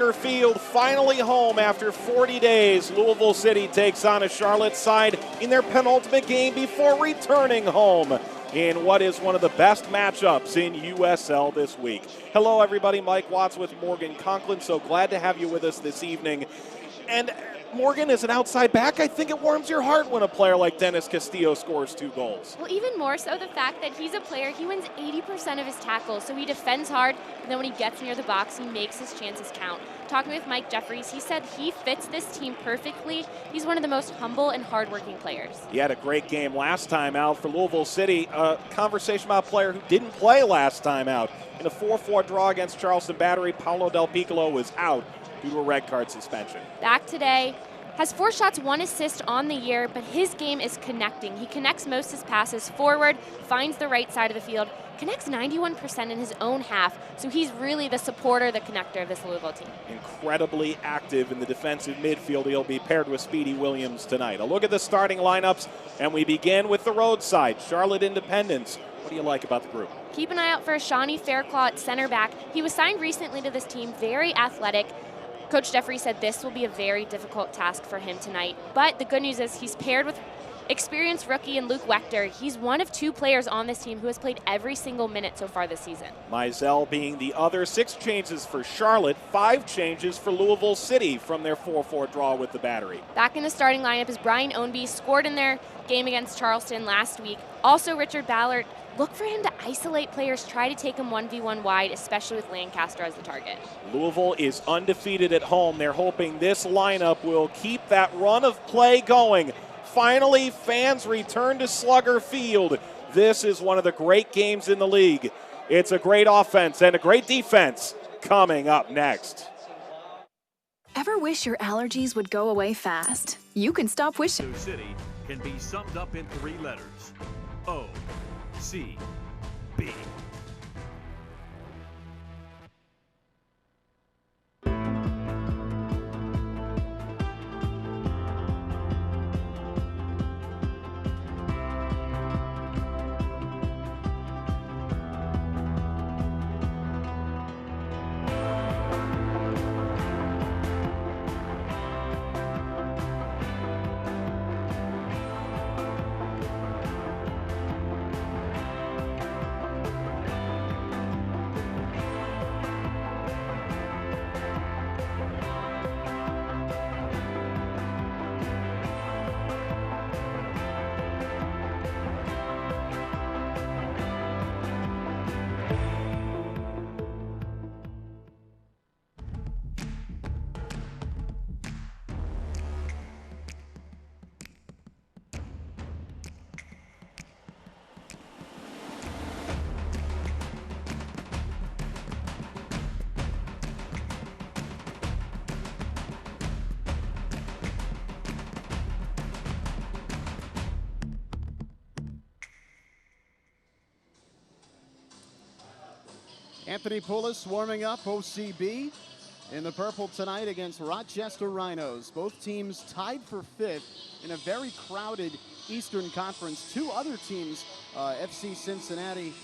Field finally home after 40 days. Louisville City takes on a Charlotte side in their penultimate game before returning home in what is one of the best matchups in USL this week. Hello everybody, Mike Watts with Morgan Conklin. So glad to have you with us this evening. And Morgan, as an outside back, I think it warms your heart when a player like Dennis Castillo scores 2 goals. Well, even more so the fact that he's a player, he wins 80% of his tackles, so he defends hard, and then when he gets near the box, he makes his chances count. Talking with Mike Jeffries, he said he fits this team perfectly. He's one of the most humble and hardworking players. He had a great game last time out for Louisville City. A conversation about a player who didn't play last time out. In a 4-4 draw against Charleston Battery, Paulo Del Piccolo was out due to a red card suspension. Back today, has 4 shots, 1 assist on the year, but his game is connecting. He connects most of his passes forward, finds the right side of the field, connects 91% in his own half, so he's really the supporter, the connector of this Louisville team. Incredibly active in the defensive midfield. He'll be paired with Speedy Williams tonight. A look at the starting lineups, and we begin with the roadside, Charlotte Independence. What do you like about the group? Keep an eye out for Shawnee Fairclough at center back. He was signed recently to this team, very athletic. Coach Jeffrey said this will be a very difficult task for him tonight. But the good news is he's paired with experienced rookie and Luke Wechter. He's one of 2 players on this team who has played every single minute so far this season. Mizell being the other. 6 changes for Charlotte, 5 changes for Louisville City from their 4-4 draw with the Battery. Back in the starting lineup is Brian Ownby, scored in their game against Charleston last week. Also Richard Ballard. Look for him to isolate players, try to take him 1v1 wide, especially with Lancaster as the target. Louisville is undefeated at home. They're hoping this lineup will keep that run of play going. Finally, fans return to Slugger Field. This is one of the great games in the league. It's a great offense and a great defense coming up next. Ever wish your allergies would go away fast? You can stop wishing. City can be summed up in 3 letters. O-C-B. Anthony Poulos warming up, OCB, in the purple tonight against Rochester Rhinos. Both teams tied for 5th in a very crowded Eastern Conference. 2 other teams, FC Cincinnati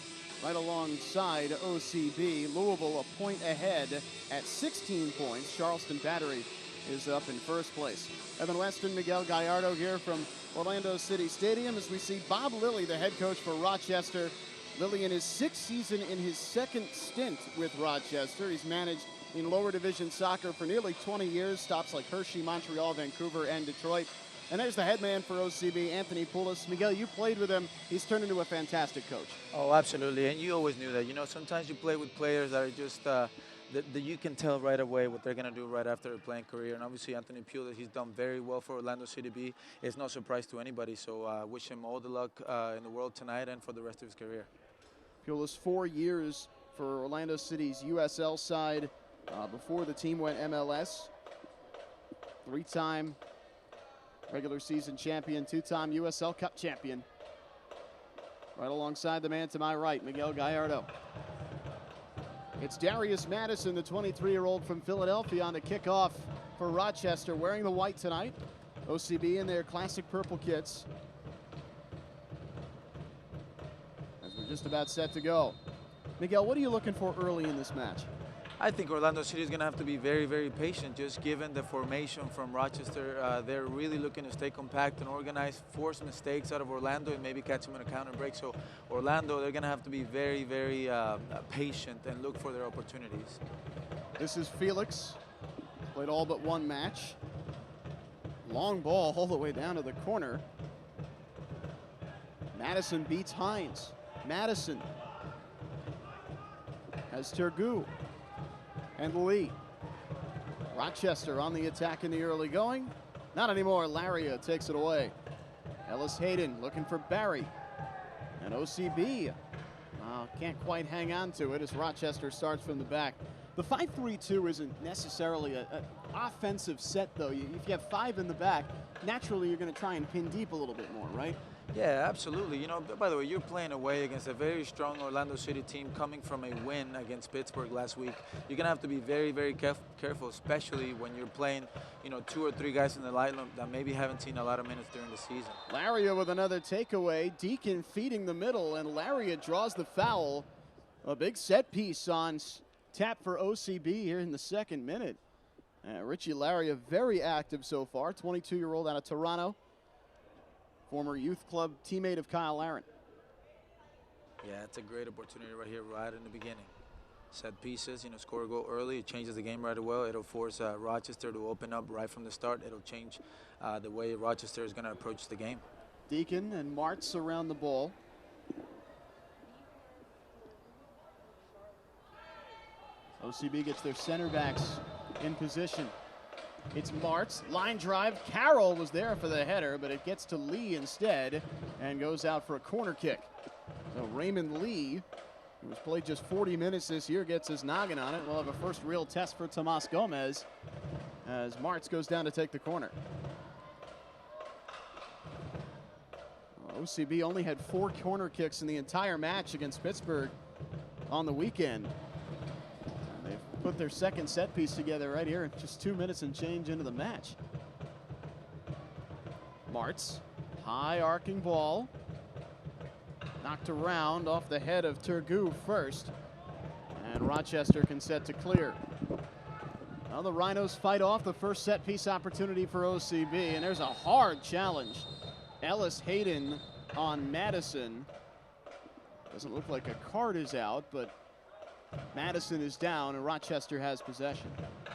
right alongside OCB. Louisville a point ahead at 16 points. Charleston Battery is up in first place. Evan Weston, Miguel Gallardo here from Orlando City Stadium as we see Bob Lilly, the head coach for Rochester. Lilly in his 6th season in his 2nd stint with Rochester. He's managed in lower division soccer for nearly 20 years, stops like Hershey, Montreal, Vancouver, and Detroit. And there's the head man for OCB, Anthony Poulos. Miguel, you played with him. He's turned into a fantastic coach. Oh, absolutely. And you always knew that. You know, sometimes you play with players that are just, that you can tell right away what they're going to do right after a playing career. And obviously, Anthony Poulos, he's done very well for Orlando City B. It's no surprise to anybody. So I wish him all the luck in the world tonight and for the rest of his career. Poulos 4 years for Orlando City's USL side before the team went MLS. 3-time regular season champion, 2-time USL Cup champion. Right alongside the man to my right, Miguel Gallardo. It's Darius Madison, the 23-year-old from Philadelphia, on the kickoff for Rochester, wearing the white tonight. OCB in their classic purple kits. As we're just about set to go. Miguel, what are you looking for early in this match? I think Orlando City is going to have to be very, very patient, just given the formation from Rochester. They're really looking to stay compact and organized, force mistakes out of Orlando, and maybe catch them in a counter break. So Orlando, they're going to have to be very, very patient and look for their opportunities. This is Felix. Played all but one match. Long ball all the way down to the corner. Madison beats Hines. Madison has Tergu and Lee. Rochester on the attack in the early going. Not anymore. Laria takes it away. Ellis Hayden looking for Barry. And OCB can't quite hang on to it as Rochester starts from the back. The 5-3-2 isn't necessarily an offensive set, though. If you have 5 in the back, naturally you're going to try and pin deep a little bit more, right? Yeah, absolutely. You know, by the way, you're playing away against a very strong Orlando City team coming from a win against Pittsburgh last week. You're going to have to be very, very careful, especially when you're playing, you know, 2 or 3 guys in the lineup that maybe haven't seen a lot of minutes during the season. Laria with another takeaway. Deacon feeding the middle, and Laria draws the foul. A big set piece on tap for OCB here in the 2nd minute. Richie Laria very active so far, 22-year-old out of Toronto. Former youth club teammate of Kyle Aaron. Yeah, it's a great opportunity right here, right in the beginning. Set pieces, you know, score a goal early. It changes the game right away. It'll force Rochester to open up right from the start. It'll change the way Rochester is going to approach the game. Deacon and Martz around the ball. OCB gets their center backs in position. It's Martz, line drive. Carroll was there for the header, but it gets to Lee instead and goes out for a corner kick. So Raymond Lee, who was played just 40 minutes this year, gets his noggin on it. We'll have a first real test for Tomas Gomez as Martz goes down to take the corner. OCB only had 4 corner kicks in the entire match against Pittsburgh on the weekend. Put their second set piece together right here, just 2 minutes and change into the match. Martz, high arcing ball, knocked around off the head of Tergu first, and Rochester can set to clear. Now the Rhinos fight off the first set piece opportunity for OCB, and there's a hard challenge. Ellis Hayden on Madison. Doesn't look like a card is out, but Madison is down and Rochester has possession.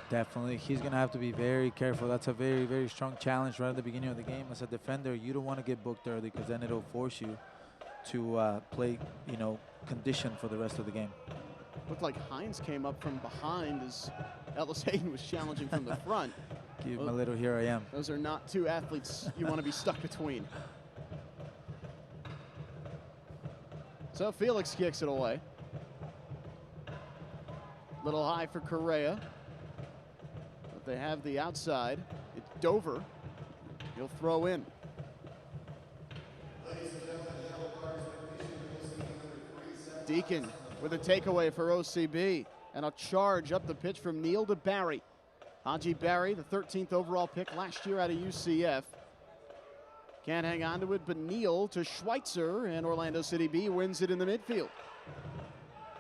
Definitely. He's going to have to be very careful. That's a very, very strong challenge right at the beginning of the game. As a defender, you don't want to get booked early because then it'll force you to play, you know, condition for the rest of the game. Looked like Hines came up from behind as Ellis Hayden was challenging from the front. Give him a little here I am. Those are not 2 athletes you want to be stuck between. So Felix kicks it away. Little high for Correa. But they have the outside. It's Dover. He'll throw in. Deacon with a takeaway for OCB. And a charge up the pitch from Neal to Barry. Haji Barry, the 13th overall pick last year out of UCF. Can't hang on to it, but Neal to Schweitzer, and Orlando City B wins it in the midfield.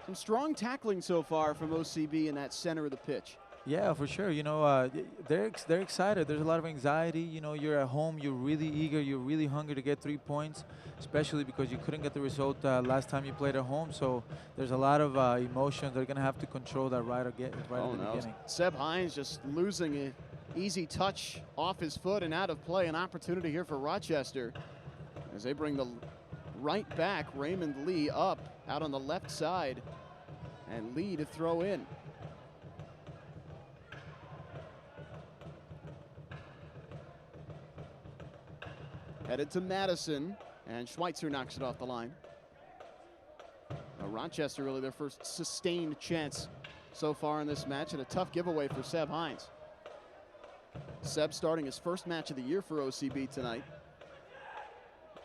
Some strong tackling so far from OCB in that center of the pitch. Yeah, for sure. You know, they're excited. There's a lot of anxiety. You know, you're at home. You're really eager. You're really hungry to get 3 points, especially because you couldn't get the result last time you played at home. So there's a lot of emotion. They're going to have to control that right at the beginning. Seb Hines just losing an easy touch off his foot and out of play. An opportunity here for Rochester as they bring the right back, Raymond Lee, up out on the left side. And Lee to throw in. Headed to Madison, and Schweitzer knocks it off the line. Rochester really their first sustained chance so far in this match, and a tough giveaway for Seb Hines. Seb starting his first match of the year for OCB tonight.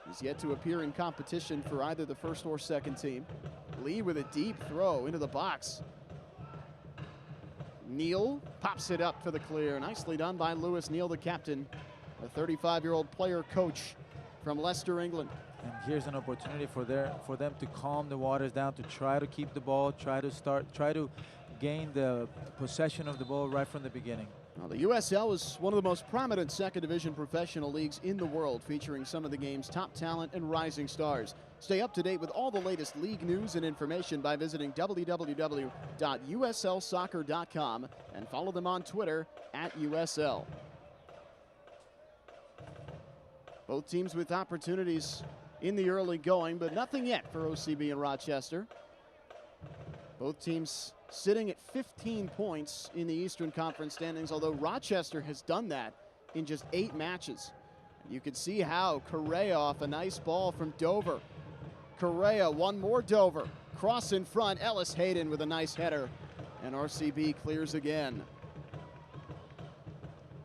He's yet to appear in competition for either the first or second team. Lee with a deep throw into the box. Neal pops it up for the clear. Nicely done by Lewis Neal, the captain, a 35-year-old player coach from Leicester, England. And here's an opportunity for them to calm the waters down, to try to keep the ball, try to gain the possession of the ball right from the beginning. Well, the USL is one of the most prominent second division professional leagues in the world, featuring some of the game's top talent and rising stars. Stay up to date with all the latest league news and information by visiting www.uslsoccer.com and follow them on Twitter @USL. Both teams with opportunities in the early going, but nothing yet for OCB and Rochester. Both teams sitting at 15 points in the Eastern Conference standings, although Rochester has done that in just 8 matches. You can see how Correa off a nice ball from Dover. Correa, one more Dover. Cross in front, Ellis Hayden with a nice header, and RCB clears again.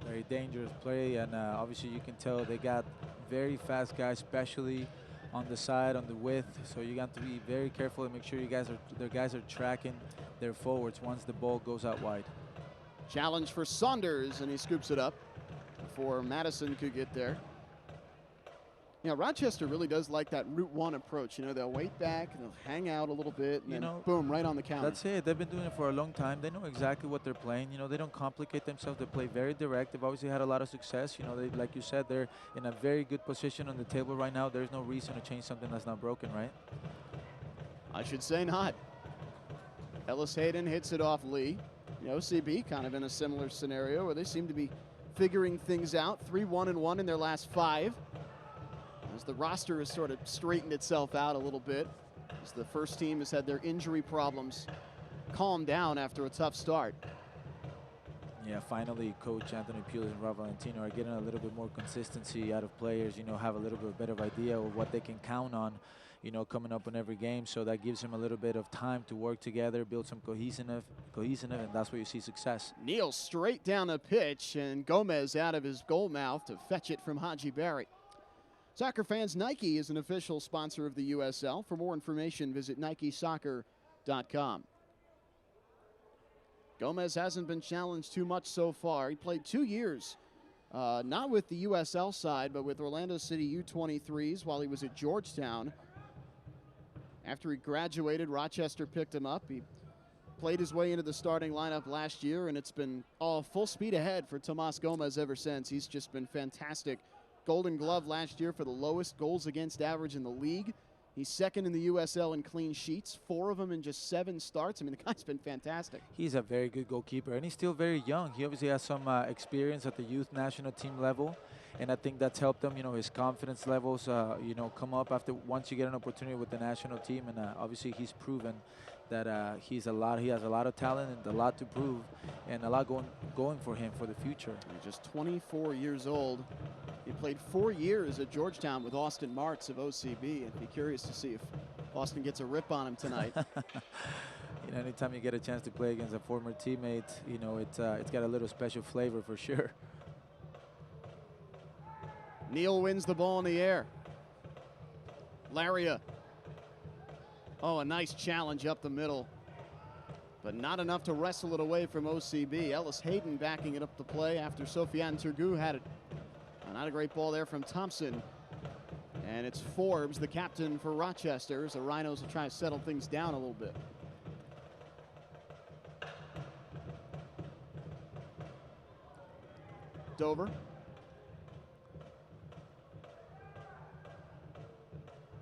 Very dangerous play, and obviously you can tell they got very fast guys, especially on the side, on the width. So you got to be very careful and make sure their guys are tracking their forwards once the ball goes out wide. Challenge for Saunders, and he scoops it up before Madison could get there. Yeah, Rochester really does like that Route 1 approach. You know, they'll wait back, and they'll hang out a little bit, and then boom, right on the counter. That's it. They've been doing it for a long time. They know exactly what they're playing. You know, they don't complicate themselves. They play very direct. They've obviously had a lot of success. You know, they, like you said, they're in a very good position on the table right now. There's no reason to change something that's not broken, right? I should say not. Ellis Hayden hits it off Lee. The OCB kind of in a similar scenario where they seem to be figuring things out. 3-1-1 in their last 5. As the roster has sort of straightened itself out a little bit, as the first team has had their injury problems calm down after a tough start. Yeah, finally, Coach Anthony Pulis and Rob Valentino are getting a little bit more consistency out of players, you know, have a little bit better idea of what they can count on, you know, coming up in every game. So that gives them a little bit of time to work together, build some cohesiveness, and that's where you see success. Neal straight down the pitch, and Gomez out of his goal mouth to fetch it from Haji Barry. Soccer fans, Nike is an official sponsor of the USL. For more information, visit NikeSoccer.com. Gomez hasn't been challenged too much so far. He played 2 years, not with the USL side, but with Orlando City U23s while he was at Georgetown. After he graduated, Rochester picked him up. He played his way into the starting lineup last year, and it's been all full speed ahead for Tomas Gomez ever since. He's just been fantastic. Golden Glove last year for the lowest goals against average in the league. He's second in the USL in clean sheets, 4 of them in just 7 starts. I mean, the guy's been fantastic. He's a very good goalkeeper, and he's still very young. He obviously has some experience at the youth national team level, and I think that's helped him. You know, his confidence levels, you know, come up after once you get an opportunity with the national team, and obviously he's proven that he has a lot of talent and a lot to prove, and a lot going for him for the future. He's just 24 years old. He played 4 years at Georgetown with Austin Martz of OCB. I'd be curious to see if Austin gets a rip on him tonight. You know, anytime you get a chance to play against a former teammate, you know, it's got a little special flavor for sure. Neal wins the ball in the air. Laria. Oh, a nice challenge up the middle, but not enough to wrestle it away from OCB. Ellis Hayden backing it up the play after Sofiane Turgu had it. Not a great ball there from Thompson. And it's Forbes, the captain for Rochester, as the Rhinos will try to settle things down a little bit. Dover.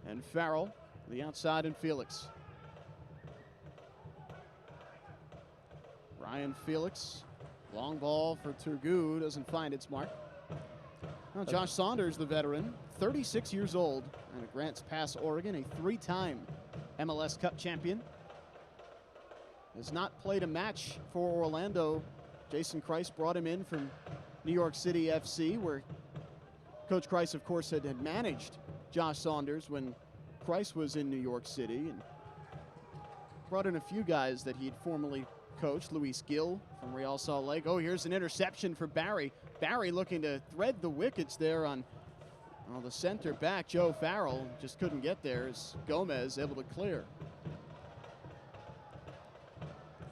And Farrell, the outside, and Felix. Ryan Felix, long ball for Turgu, doesn't find its mark. Well, Josh Saunders, the veteran, 36 years old, and at Grants Pass, Oregon, a 3-time MLS Cup champion. Has not played a match for Orlando. Jason Kreis brought him in from New York City FC, where Coach Kreis, of course, had managed Josh Saunders when Kreis was in New York City, and brought in a few guys that he'd formerly coached. Luis Gill from Real Salt Lake. Oh, here's an interception for Barry. Barry looking to thread the wickets there on the center back. Joe Farrell just couldn't get there as Gomez able to clear.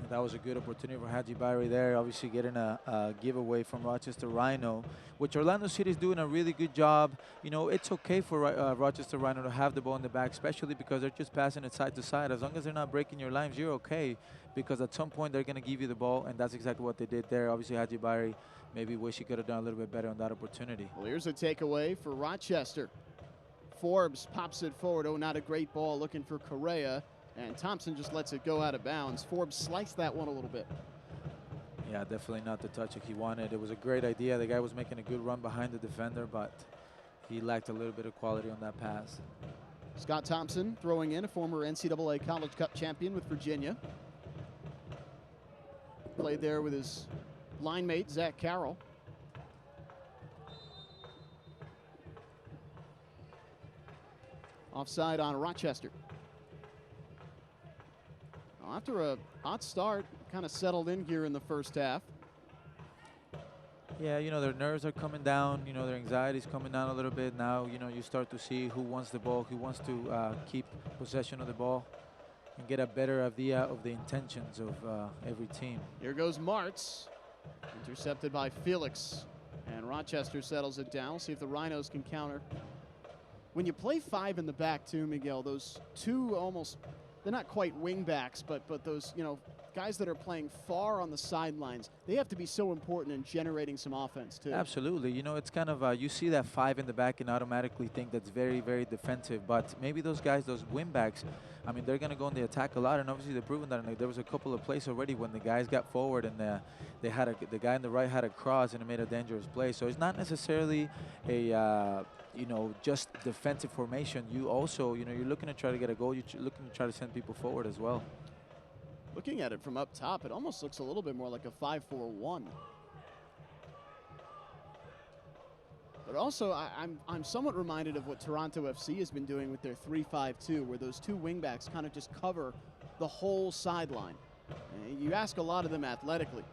That was a good opportunity for Haji Barry there, obviously getting a giveaway from Rochester Rhino, which Orlando City is doing a really good job. You know, it's okay for Rochester Rhino to have the ball in the back, especially because they're just passing it side to side. As long as they're not breaking your lines, you're okay. because at some point they're going to give you the ball, and that's exactly what they did there. Obviously, Haji Bari maybe wish he could have done a little bit better on that opportunity. Well, here's a takeaway for Rochester. Forbes pops it forward. Oh, not a great ball, looking for Correa, and Thompson just lets it go out of bounds. Forbes sliced that one a little bit. Yeah, definitely not the touch that he wanted. It was a great idea. The guy was making a good run behind the defender, but he lacked a little bit of quality on that pass. Scott Thompson throwing in, a former NCAA College Cup champion with Virginia. Played there with his line mate, Zach Carroll. Offside on Rochester. Well, after a hot start, kind of settled in here in the first half. Yeah, you know, their nerves are coming down. You know, their anxiety's coming down a little bit. Now, you know, you start to see who wants the ball, who wants to keep possession of the ball and get a better idea of the intentions of every team. Here goes Martz, intercepted by Felix. And Rochester settles it down. See if the Rhinos can counter. When you play 5 in the back too, Miguel, those two almost, they're not quite wing backs, but those, you know, guys that are playing far on the sidelines, they have to be so important in generating some offense too. Absolutely. You know, it's kind of, you see that 5 in the back and automatically think that's very, very defensive. But maybe those guys, those wing backs, I mean, they're going to go in the attack a lot. And obviously they've proven that. And there was a couple of plays already when the guys got forward and they had the guy on the right had a cross and it made a dangerous play. So it's not necessarily a, you know, just defensive formation. You also, you know, you're looking to try to get a goal. You're looking to try to send people forward as well. Looking at it from up top, it almost looks a little bit more like a 5-4-1. But also, I'm somewhat reminded of what Toronto FC has been doing with their 3-5-2, where those two wingbacks kind of just cover the whole sideline. And you ask a lot of them athletically.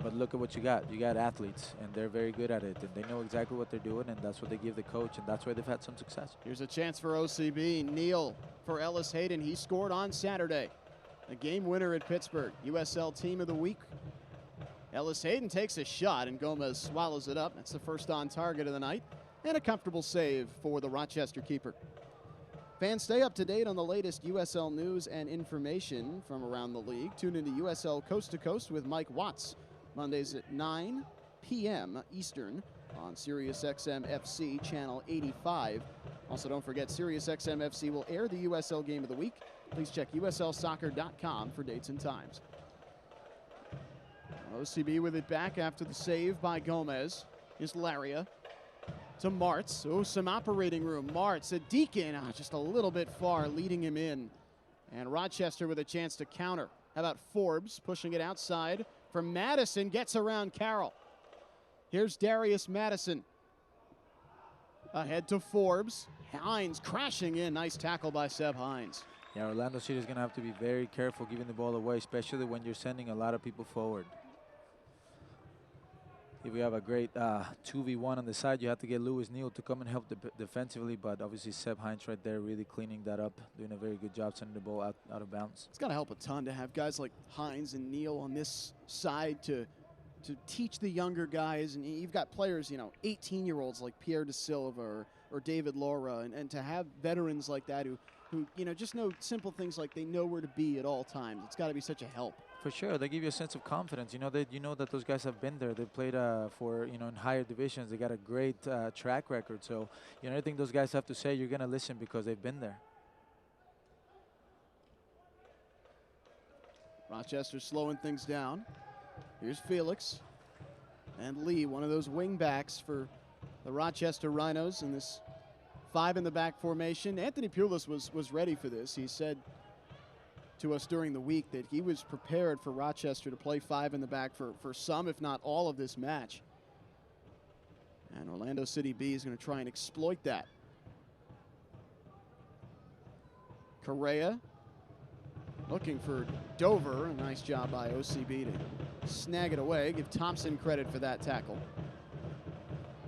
But look at what you got. You got athletes, and they're very good at it, and they know exactly what they're doing, and that's what they give the coach, and that's why they've had some success. Here's a chance for OCB. Neal for Ellis Hayden. He scored on Saturday. A game winner at Pittsburgh. USL Team of the Week. Ellis Hayden takes a shot, and Gomez swallows it up. That's the first on target of the night, and a comfortable save for the Rochester keeper. Fans, stay up to date on the latest USL news and information from around the league. Tune into USL Coast to Coast with Mike Watts, Mondays at 9 p.m. Eastern on SiriusXM FC Channel 85. Also, don't forget, SiriusXM FC will air the USL Game of the Week. Please check USLsoccer.com for dates and times. OCB with it back after the save by Gomez is Laria. To Martz. Oh, some operating room. Martz, a Deacon, just a little bit far, leading him in. And Rochester with a chance to counter. How about Forbes pushing it outside for Madison, gets around Carroll. Here's Darius Madison. Ahead to Forbes. Hines crashing in. Nice tackle by Seb Hines. Yeah, Orlando City is going to have to be very careful giving the ball away, especially when you're sending a lot of people forward. If we have a great 2v1 on the side, you have to get Lewis Neal to come and help defensively, but obviously Seb Hines right there really cleaning that up, doing a very good job sending the ball out of bounds. It's got to help a ton to have guys like Hines and Neal on this side to teach the younger guys. And you've got players, you know, 18-year-olds like Pierre De Silva or David Laura, and to have veterans like that who, you know, just know simple things like they know where to be at all times. It's got to be such a help. For sure, they give you a sense of confidence. You know that those guys have been there. They've played for, you know, in higher divisions. They got a great track record. So, you know, anything those guys have to say, you're gonna listen because they've been there. Rochester slowing things down. Here's Felix and Lee, one of those wing backs for the Rochester Rhinos in this 5 in the back formation. Anthony Pulis was ready for this. He said to us during the week that he was prepared for Rochester to play 5 in the back for some, if not all, of this match. And Orlando City B is going to try and exploit that. Correa looking for Dover. A nice job by OCB to snag it away. Give Thompson credit for that tackle.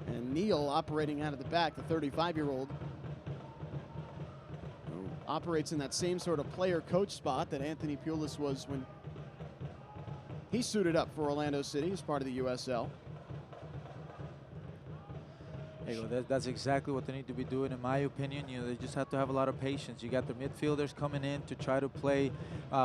And Neal operating out of the back, the 35-year-old, operates in that same sort of player-coach spot that Anthony Pulis was when he suited up for Orlando City as part of the USL. There you go. That's exactly what they need to be doing, in my opinion. You know, they just have to have a lot of patience. You got the midfielders coming in to try to play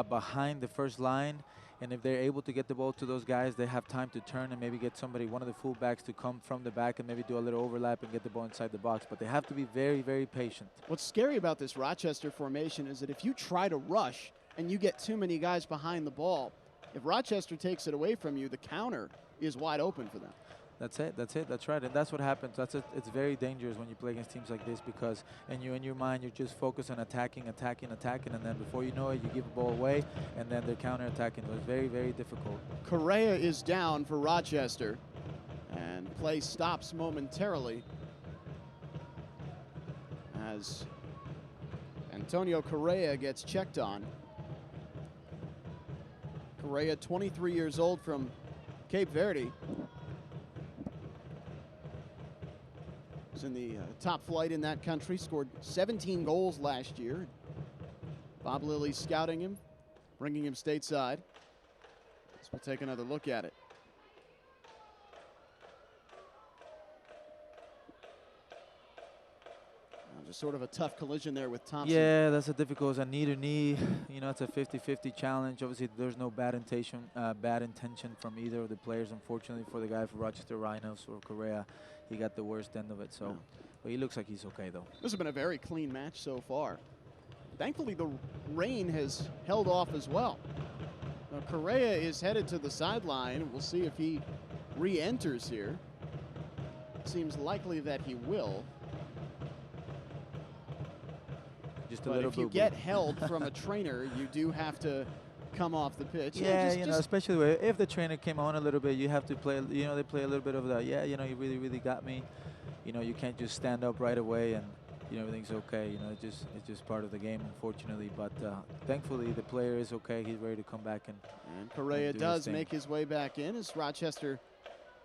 behind the first line, and if they're able to get the ball to those guys, they have time to turn and maybe get somebody, one of the fullbacks, to come from the back and maybe do a little overlap and get the ball inside the box. But they have to be very, very patient. What's scary about this Rochester formation is that if you try to rush and you get too many guys behind the ball, if Rochester takes it away from you, the counter is wide open for them. That's it. That's right. And that's what happens. It's very dangerous when you play against teams like this, because in your mind, you're just focused on attacking, and then before you know it, you give the ball away, and then they're counterattacking. It was very, very difficult. Correa is down for Rochester, and play stops momentarily as Antonio Correa gets checked on. Correa, 23 years old, from Cape Verde. Was in the top flight in that country, scored 17 goals last year. Bob Lilly scouting him, bringing him stateside. So we'll take another look at it. Just sort of a tough collision there with Thompson. Yeah, that's a difficult. It's a knee to knee. You know, it's a 50-50 challenge. Obviously, there's no bad intention from either of the players. Unfortunately for the guy for Rochester Rhinos or Correa, he got the worst end of it. So, but he looks like he's okay though. This has been a very clean match so far. Thankfully, the rain has held off as well. Now, Correa is headed to the sideline. We'll see if he re-enters here. It seems likely that he will. Just a but little if you get held from a trainer, you do have to come off the pitch. Yeah, you know, especially if the trainer came on a little bit, you have to play, you know, they play a little bit of that. Yeah, you know, you really, really got me. You know, you can't just stand up right away and, you know, everything's okay. You know, it's just part of the game, unfortunately. But thankfully, the player is okay. He's ready to come back and Correa does make his way back in as Rochester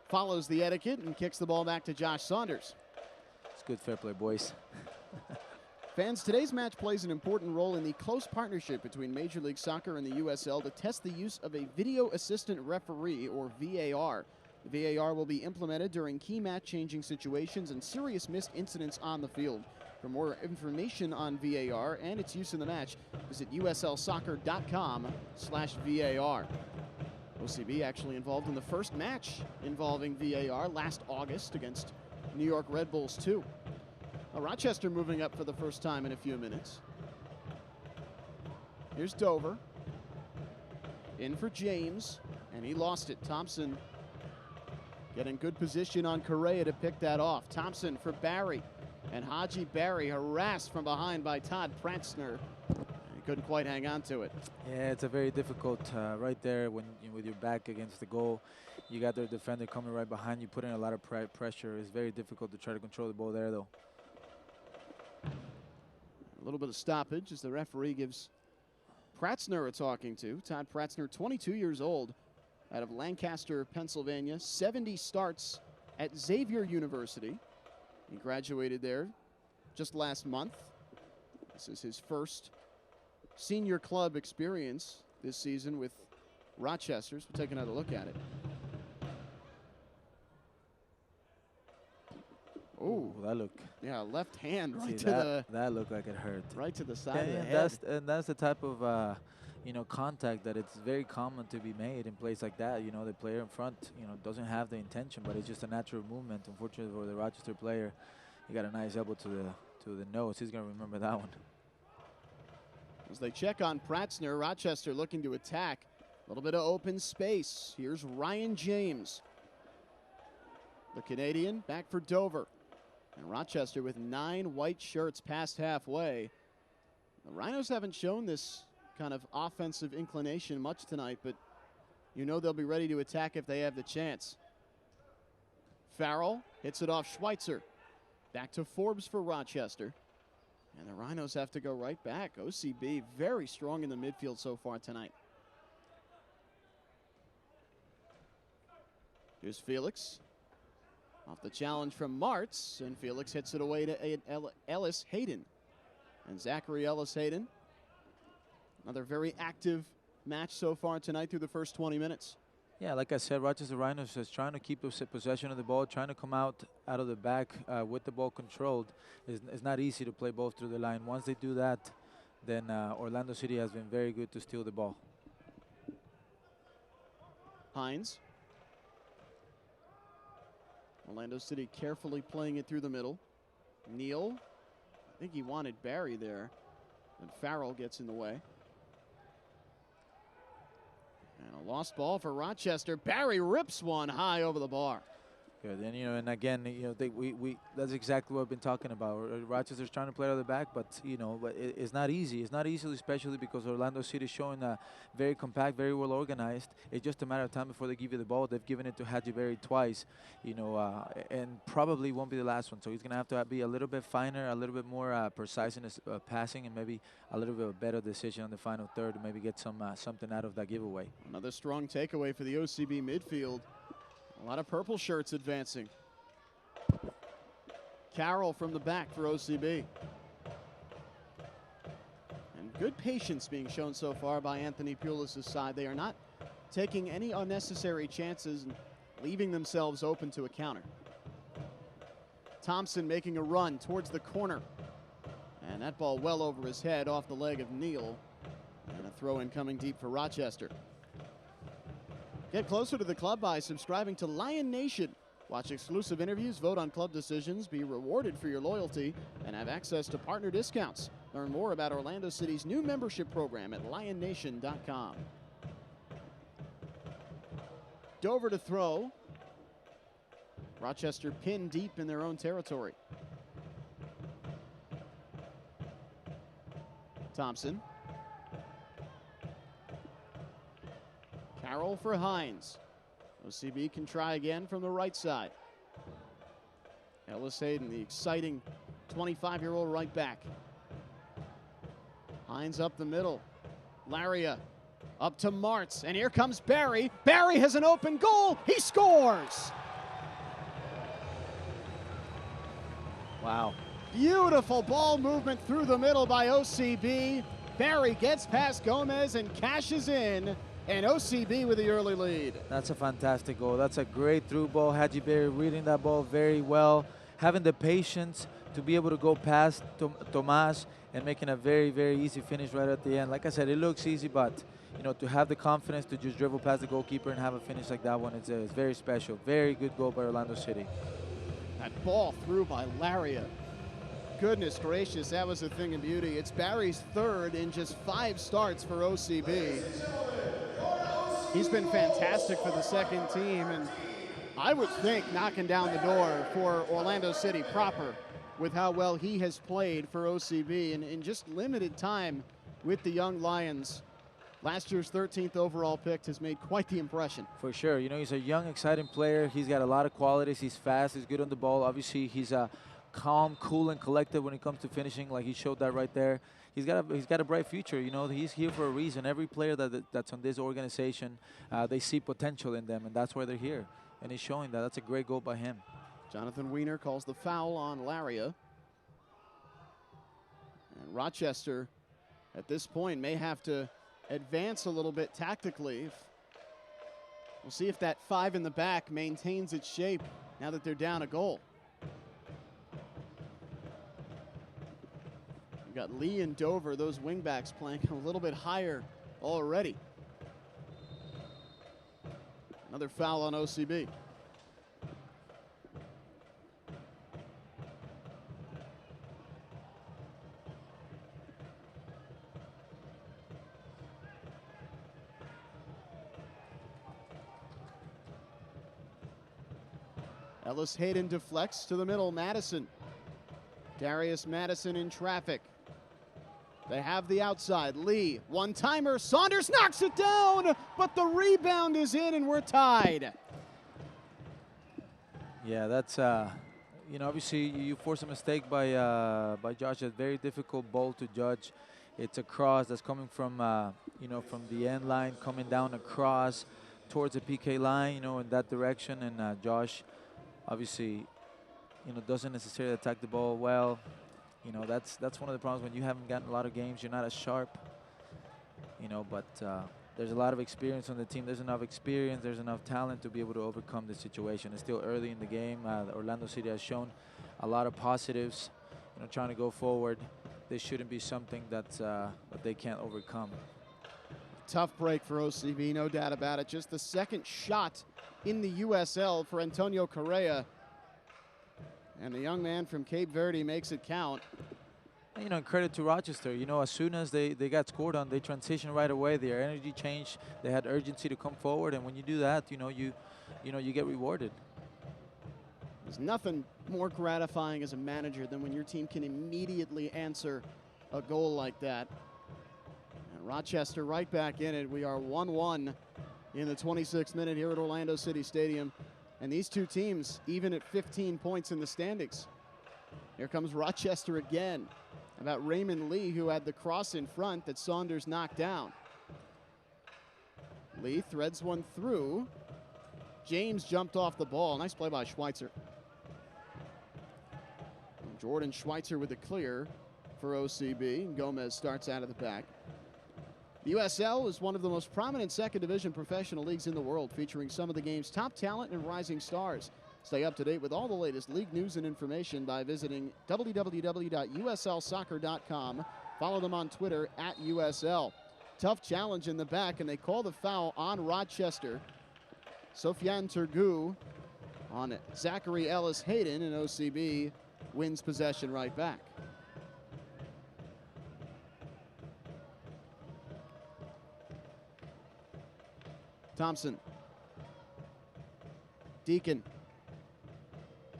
follows the etiquette and kicks the ball back to Josh Saunders. It's good fair play, boys. Fans, today's match plays an important role in the close partnership between Major League Soccer and the USL to test the use of a video assistant referee, or VAR. The VAR will be implemented during key match-changing situations and serious missed incidents on the field. For more information on VAR and its use in the match, visit uslsoccer.com/VAR. OCB actually involved in the first match involving VAR last August against New York Red Bulls 2. Rochester moving up for the first time in a few minutes. Here's Dover. In for James, and he lost it. Thompson getting good position on Correa to pick that off. Thompson for Barry, and Haji Barry harassed from behind by Todd Pratzner. He couldn't quite hang on to it. Yeah, it's a very difficult right there when with your back against the goal. You got their defender coming right behind you, putting a lot of pressure. It's very difficult to try to control the ball there, though. A little bit of stoppage as the referee gives Pratzner a talking to. Todd Pratzner, 22 years old, out of Lancaster, Pennsylvania. 70 starts at Xavier University. He graduated there just last month. This is his first senior club experience this season with Rochester. So we'll take another look at it. Oh, that look. Yeah, left hand right to the. That looked like it hurt. Right to the side of the head. That's the type of you know, contact that it's very common to be made in plays like that. You know, the player in front, you know, doesn't have the intention, but it's just a natural movement. Unfortunately for the Rochester player, he got a nice elbow to the nose. He's gonna remember that one. As they check on Pratzner, Rochester looking to attack. A little bit of open space. Here's Ryan James. The Canadian back for Dover. And Rochester with 9 white shirts past halfway. The Rhinos haven't shown this kind of offensive inclination much tonight, but you know they'll be ready to attack if they have the chance. Farrell hits it off Schweitzer. Back to Forbes for Rochester. And the Rhinos have to go right back. OCB very strong in the midfield so far tonight. Here's Felix. Off the challenge from Martz, and Felix hits it away to Ellis Hayden. And Zachary Ellis Hayden. Another very active match so far tonight through the first 20 minutes. Yeah, like I said, Rochester Rhinos is trying to keep possession of the ball, trying to come out of the back with the ball controlled. It's not easy to play both through the line. Once they do that, then Orlando City has been very good to steal the ball. Hines. Orlando City carefully playing it through the middle. Neal, I think he wanted Barry there, and Farrell gets in the way. And a lost ball for Rochester. Barry rips one high over the bar. Good, and and again, that's exactly what we've been talking about. Rochester's trying to play out of the back, but but it's not easy. It's not easy, especially because Orlando City is showing very compact, very well organized. It's just a matter of time before they give you the ball. They've given it to Haji Berry twice, and probably won't be the last one. So he's gonna have to be a little bit finer, a little bit more precise in his passing, and maybe a little bit of a better decision on the final third to maybe get something out of that giveaway. Another strong takeaway for the OCB midfield. A lot of purple shirts advancing. Carroll from the back for OCB. And good patience being shown so far by Anthony Pulis' side. They are not taking any unnecessary chances and leaving themselves open to a counter. Thompson making a run towards the corner. And that ball well over his head off the leg of Neal. And a throw in coming deep for Rochester. Get closer to the club by subscribing to Lion Nation. Watch exclusive interviews, vote on club decisions, be rewarded for your loyalty, and have access to partner discounts. Learn more about Orlando City's new membership program at lionnation.com. Dover to throw. Rochester pinned deep in their own territory. Thompson. Carroll for Hines. OCB can try again from the right side. Ellis Hayden, the exciting 25-year-old right back. Hines up the middle. Laria up to Martz, and here comes Barry. Barry has an open goal. He scores. Wow. Beautiful ball movement through the middle by OCB. Barry gets past Gomez and cashes in. And OCB with the early lead. That's a fantastic goal. That's a great through ball. Haji Berry reading that ball very well, having the patience to be able to go past Tomas and making a very, very easy finish right at the end. Like I said, it looks easy, but to have the confidence to just dribble past the goalkeeper and have a finish like that one, it's very special. Very good goal by Orlando City. That ball through by Laria. Goodness gracious, that was a thing of beauty. It's Barry's third in just 5 starts for OCB. He's been fantastic for the second team, and I would think knocking down the door for Orlando City proper with how well he has played for OCB in just limited time with the Young Lions. Last year's 13th overall pick has made quite the impression. For sure. He's a young, exciting player. He's got a lot of qualities. He's fast. He's good on the ball. Obviously, he's calm, cool, and collected when it comes to finishing, like he showed that right there. He's got a bright future. He's here for a reason. Every player that's on this organization, they see potential in them, and that's why they're here. And he's showing that. That's a great goal by him. Jonathan Weiner calls the foul on Laria. And Rochester, at this point, may have to advance a little bit tactically. We'll see if that 5 in the back maintains its shape now that they're down a goal. We've got Lee and Dover, those wingbacks, playing a little bit higher already. Another foul on OCB. Ellis Hayden deflects to the middle. Madison. Darius Madison in traffic. They have the outside. Lee, one-timer. Saunders knocks it down, but the rebound is in, and we're tied. Yeah, that's obviously you force a mistake by Josh. A very difficult ball to judge. It's a cross that's coming from from the end line, coming down across towards the PK line, in that direction, and Josh obviously doesn't necessarily attack the ball well. That's one of the problems when you haven't gotten a lot of games. You're not as sharp, but there's a lot of experience on the team. There's enough experience, there's enough talent to be able to overcome the situation. It's still early in the game. Orlando City has shown a lot of positives, trying to go forward. This shouldn't be something that they can't overcome. Tough break for OCB, no doubt about it. Just the second shot in the USL for Antonio Correa. And the young man from Cape Verde makes it count. And credit to Rochester. As soon as they got scored on, they transitioned right away. Their energy changed. They had urgency to come forward. And when you do that, you get rewarded. There's nothing more gratifying as a manager than when your team can immediately answer a goal like that. And Rochester right back in it. We are 1-1 in the 26th minute here at Orlando City Stadium. And these two teams even at 15 points in the standings. Here comes Rochester again. About Raymond Lee, who had the cross in front that Saunders knocked down. Lee threads one through. James jumped off the ball. Nice play by Schweitzer. Jordan Schweitzer with the clear for OCB. Gomez starts out of the back. The USL is one of the most prominent second division professional leagues in the world, featuring some of the game's top talent and rising stars. Stay up to date with all the latest league news and information by visiting www.uslsoccer.com. Follow them on Twitter @USL. Tough challenge in the back, and they call the foul on Rochester. Sofiane Turgou on Zachary Ellis Hayden, and OCB wins possession right back. Thompson. Deacon.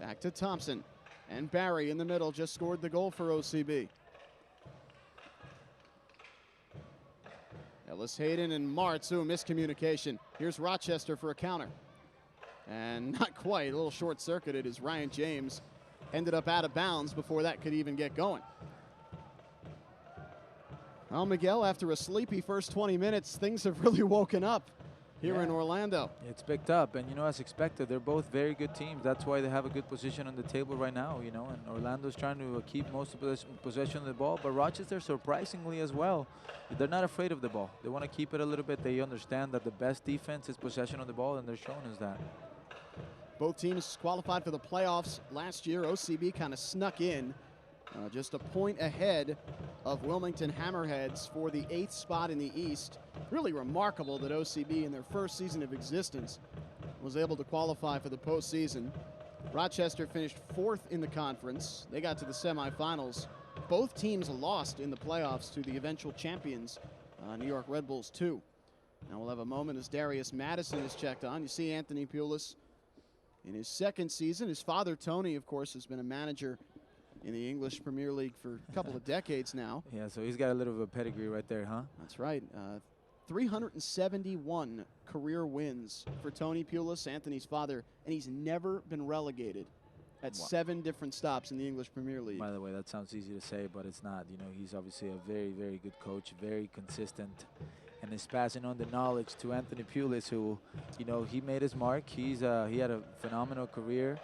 Back to Thompson. And Barry in the middle just scored the goal for OCB. Ellis Hayden and Martz, miscommunication. Here's Rochester for a counter. And not quite, a little short-circuited as Ryan James ended up out of bounds before that could even get going. Well, Miguel, after a sleepy first 20 minutes, things have really woken up here in Orlando. It's picked up, and as expected, they're both very good teams. That's why they have a good position on the table right now, and Orlando's trying to keep most of the possession of the ball, but Rochester, surprisingly as well, they're not afraid of the ball. They want to keep it a little bit. They understand that the best defense is possession of the ball, and they're showing us that. Both teams qualified for the playoffs last year. OCB kind of snuck in, just a point ahead of Wilmington Hammerheads for the 8th spot in the East. Really remarkable that OCB in their first season of existence was able to qualify for the postseason. Rochester finished 4th in the conference. They got to the semifinals. Both teams lost in the playoffs to the eventual champions, New York Red Bulls 2. Now we'll have a moment as Darius Madison is checked on. You see Anthony Pulis in his second season. His father, Tony, of course, has been a manager in the English Premier League for a couple of decades now. Yeah, so he's got a little bit of a pedigree right there, huh? That's right. 371 career wins for Tony Pulis, Anthony's father, and he's never been relegated at 7 different stops in the English Premier League. By the way, that sounds easy to say, but it's not. He's obviously a very, very good coach, very consistent, and is passing on the knowledge to Anthony Pulis, who, he made his mark. He had a phenomenal career.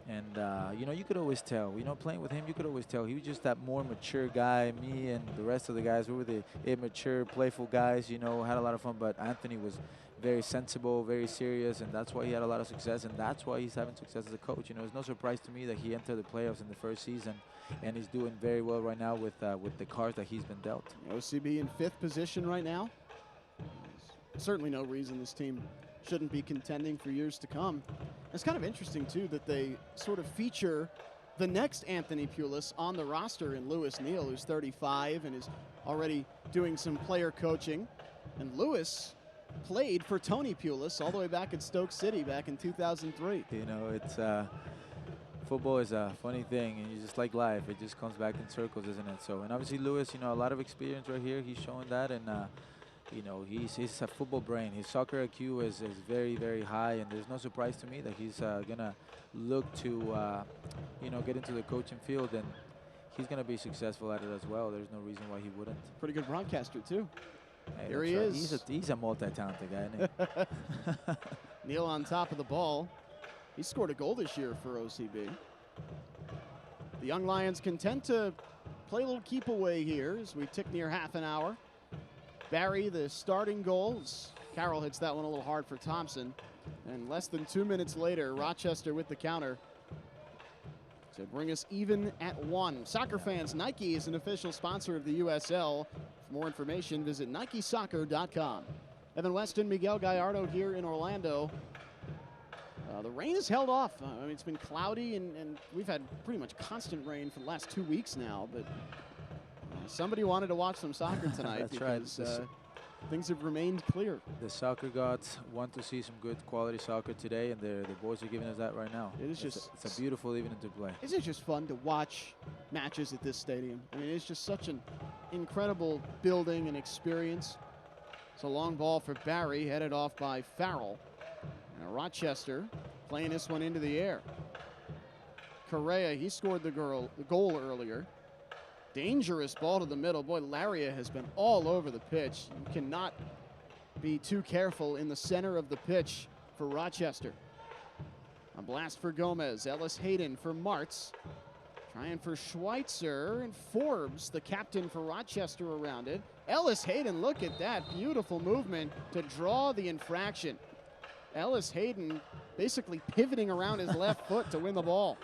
And, you could always tell, playing with him, you could always tell he was just that more mature guy. Me and the rest of the guys, we were the immature, playful guys, had a lot of fun. But Anthony was very sensible, very serious, and that's why he had a lot of success. And that's why he's having success as a coach. It's no surprise to me that he entered the playoffs in the first season, and he's doing very well right now with the cards that he's been dealt. OCB in 5th position right now. There's certainly no reason this team shouldn't be contending for years to come. It's kind of interesting, too, that they sort of feature the next Anthony Pulis on the roster in Lewis Neal, who's 35 and is already doing some player coaching. And Lewis played for Tony Pulis all the way back at Stoke City back in 2003. It's football is a funny thing, and just like life, it just comes back in circles, isn't it? So, and obviously Lewis, a lot of experience right here. He's showing that, and he's a football brain. His soccer IQ is very, very high, and there's no surprise to me that he's gonna look to get into the coaching field, and he's gonna be successful at it as well. There's no reason why he wouldn't. Pretty good broadcaster too. Hey, here he is. He's a multi-talented guy, isn't he? Neal on top of the ball. He scored a goal this year for OCB. The Young Lions content to play a little keep away here as we tick near half an hour. Barry, the starting goals. Carroll hits that one a little hard for Thompson. And less than 2 minutes later, Rochester with the counter to bring us even at 1. Soccer fans, Nike is an official sponsor of the USL. For more information, visit NikeSoccer.com. Evan Weston, Miguel Gallardo here in Orlando. The rain has held off. I mean, it's been cloudy, and we've had pretty much constant rain for the last 2 weeks now. But somebody wanted to watch some soccer tonight because things have remained clear. The soccer gods want to see some good quality soccer today, and the boys are giving us that right now. It is it's a beautiful evening to play. Isn't it just fun to watch matches at this stadium? I mean, it's just such an incredible building and experience. It's a long ball for Barry, headed off by Farrell. And Rochester playing this one into the air. Correa, he scored the goal earlier. Dangerous ball to the middle. Boy, Laria has been all over the pitch. You cannot be too careful in the center of the pitch for Rochester. A blast for Gomez. Ellis Hayden for Martz. Trying for Schweitzer, and Forbes, the captain for Rochester, around it. Ellis Hayden, look at that beautiful movement to draw the infraction. Ellis Hayden basically pivoting around his left foot to win the ball.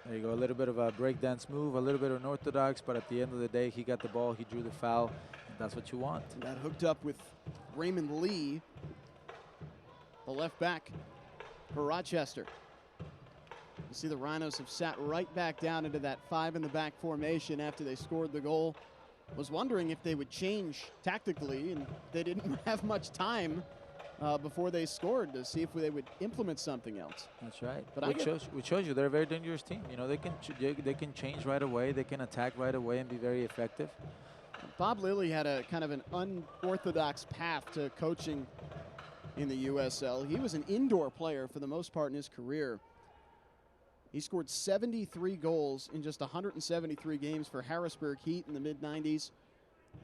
There you go, a little bit of a breakdance move, a little bit unorthodox, but at the end of the day, he got the ball, he drew the foul, and that's what you want. And that hooked up with Raymond Lee, the left back for Rochester. You see the Rhinos have sat right back down into that 5-in-the-back formation after they scored the goal. Was wondering if they would change tactically, and they didn't have much time before they scored to see if they would implement something else. That's right. But which shows you they're a very dangerous team. You know, they can change right away. They can attack right away and be very effective. Bob Lilly had a kind of an unorthodox path to coaching in the USL. He was an indoor player for the most part in his career. He scored 73 goals in just 173 games for Harrisburg Heat in the mid-90s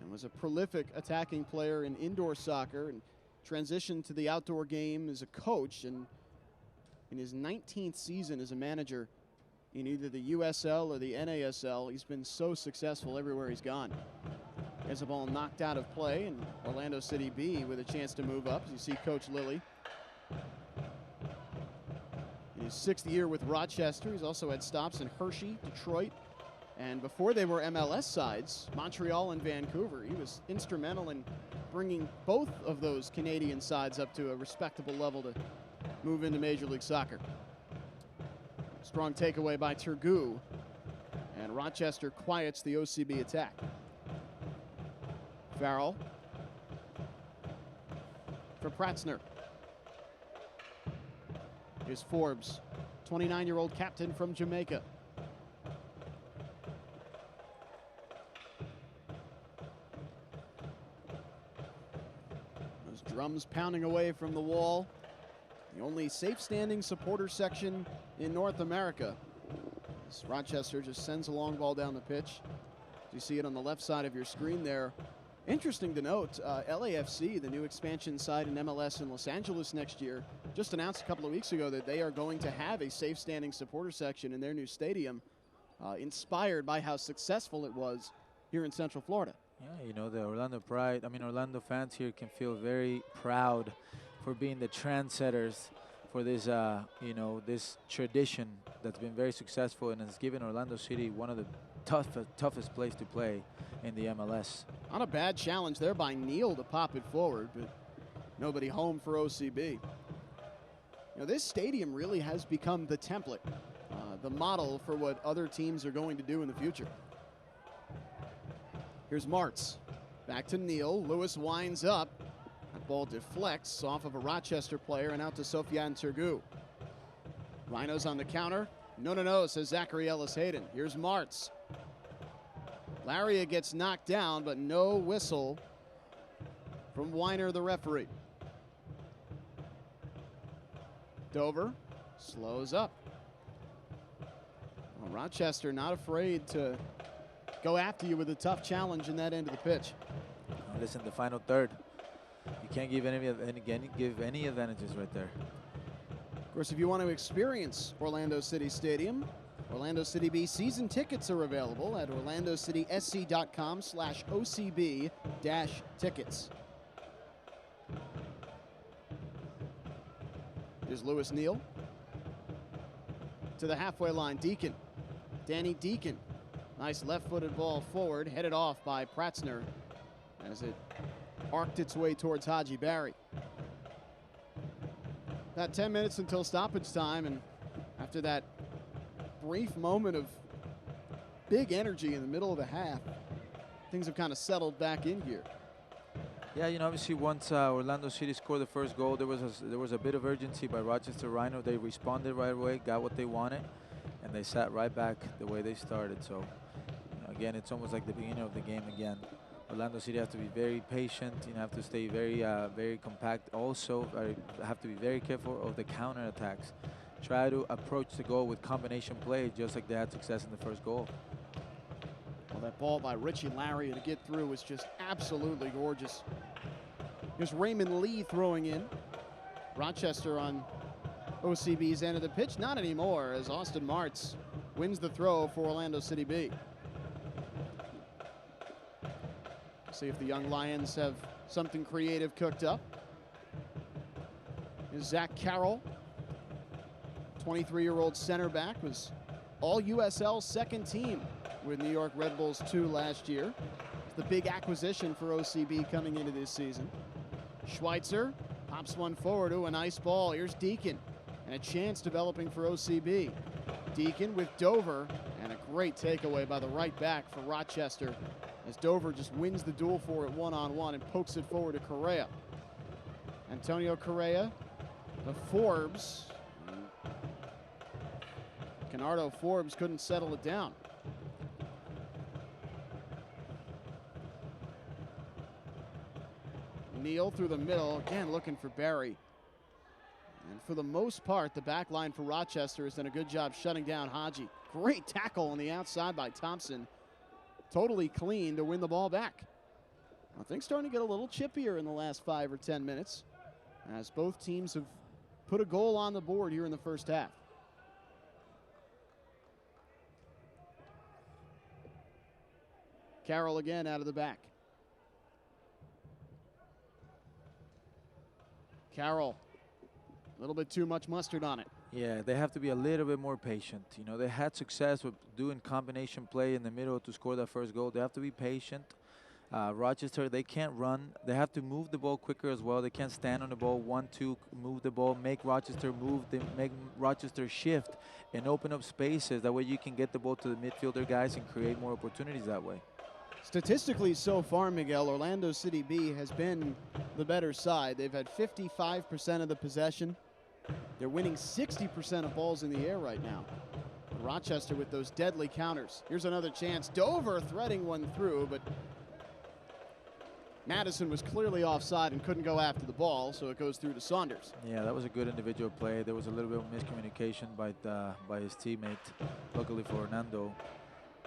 and was a prolific attacking player in indoor soccer and transitioned to the outdoor game as a coach. And in his 19th season as a manager in either the USL or the NASL, he's been so successful everywhere he's gone. Has a ball knocked out of play, and Orlando City B with a chance to move up. As you see Coach Lilly. In his 6th year with Rochester, he's also had stops in Hershey, Detroit, and before they were MLS sides, Montreal and Vancouver. He was instrumental in bringing both of those Canadian sides up to a respectable level to move into Major League Soccer. Strong takeaway by Turgu, and Rochester quiets the OCB attack. Farrell for Pratzner. Here's Forbes, 29-year-old captain from Jamaica. Those drums pounding away from the wall. The only safe-standing supporter section in North America. As Rochester just sends a long ball down the pitch. You see it on the left side of your screen there. Interesting to note, LAFC, the new expansion side in MLS in Los Angeles next year, just announced a couple of weeks ago that they are going to have a safe-standing supporter section in their new stadium, inspired by how successful it was here in Central Florida. Yeah, you know, the Orlando pride, I mean, Orlando fans here can feel very proud for being the trendsetters for this, you know, this tradition that's been very successful and has given Orlando City one of the toughest place to play in the MLS. Not a bad challenge there by Neal to pop it forward, but nobody home for OCB. You know, this stadium really has become the template, the model for what other teams are going to do in the future. Here's Martz. Back to Neal. Lewis winds up. That ball deflects off of a Rochester player and out to Sofiane Turgu. Rhinos on the counter. No, says Zachary Ellis Hayden. Here's Martz. Laria gets knocked down, but no whistle from Weiner, the referee. Dover slows up. Well, Rochester not afraid to go after you with a tough challenge in that end of the pitch. Listen, the final third. You can't give any advantages right there. Of course, if you want to experience Orlando City Stadium, Orlando City B season tickets are available at orlandocitysc.com/OCB-tickets. Here's Lewis Neal to the halfway line. Deacon, Danny Deacon. Nice left-footed ball forward, headed off by Pratzner as it arced its way towards Haji Barry. About 10 minutes until stoppage time, and after that brief moment of big energy in the middle of the half, things have kind of settled back in here. Yeah, you know, obviously once Orlando City scored the first goal, there was a bit of urgency by Rochester Rhino. They responded right away, got what they wanted, and they sat right back the way they started. So, you know, again, it's almost like the beginning of the game again. Orlando City has to be very patient. You know, have to stay very compact. Also, have to be very careful of the counter attacks. Try to approach the goal with combination play, just like they had success in the first goal. Well, that ball by Richie Larry to get through was just absolutely gorgeous. Here's Raymond Lee throwing in. Rochester on OCB's end of the pitch. Not anymore, as Austin Martz wins the throw for Orlando City B. See if the young Lions have something creative cooked up. Here's Zach Carroll, 23-year-old center back, was all USL second team with New York Red Bulls 2 last year. It's the big acquisition for OCB coming into this season. Schweitzer pops one forward. Ooh, a nice ball. Here's Deacon, and a chance developing for OCB. Deacon with Dover, and a great takeaway by the right back for Rochester, as Dover just wins the duel for it one-on-one and pokes it forward to Correa. Antonio Correa, the Forbes. Canardo Forbes couldn't settle it down. Neal through the middle, again looking for Barry. And for the most part, the back line for Rochester has done a good job shutting down Haji. Great tackle on the outside by Thompson. Totally clean to win the ball back. Well, things starting to get a little chippier in the last 5 or 10 minutes, as both teams have put a goal on the board here in the first half. Carroll again out of the back. Carroll, a little bit too much mustard on it. Yeah, they have to be a little bit more patient. You know, they had success with doing combination play in the middle to score that first goal. They have to be patient. Rochester, they can't run. They have to move the ball quicker as well. They can't stand on the ball, 1-2, move the ball, make Rochester move, make Rochester shift and open up spaces. That way you can get the ball to the midfielder guys and create more opportunities that way. Statistically so far, Miguel, Orlando City B has been the better side. They've had 55% of the possession. They're winning 60% of balls in the air right now. Rochester with those deadly counters. Here's another chance. Dover threading one through, but Madison was clearly offside and couldn't go after the ball, so it goes through to Saunders. Yeah, that was a good individual play. There was a little bit of miscommunication by his teammate. Luckily for Hernando,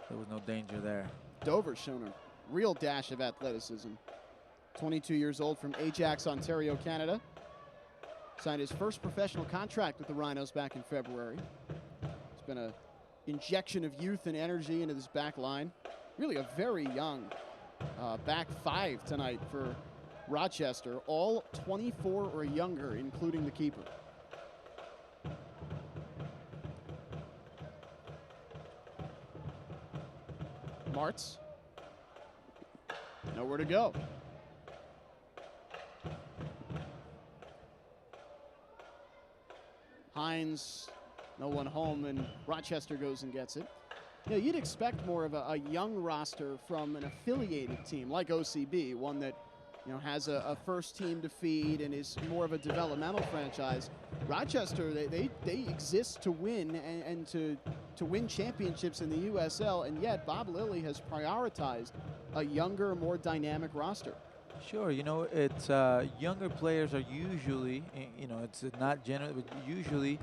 there was no danger there. Dover's shown a real dash of athleticism. 22 years old from Ajax, Ontario, Canada. Signed his first professional contract with the Rhinos back in February. It's been an injection of youth and energy into this back line. Really a very young back five tonight for Rochester. All 24 or younger, including the keeper. Martz. Nowhere to go. Hines, no one home, and Rochester goes and gets it. Yeah, you'd expect more of a young roster from an affiliated team like OCB, one that has a first team to feed and is more of a developmental franchise. Rochester, they exist to win and to win championships in the USL, and yet Bob Lilly has prioritized a younger, more dynamic roster. Sure, it's younger players are usually, it's not generally, but usually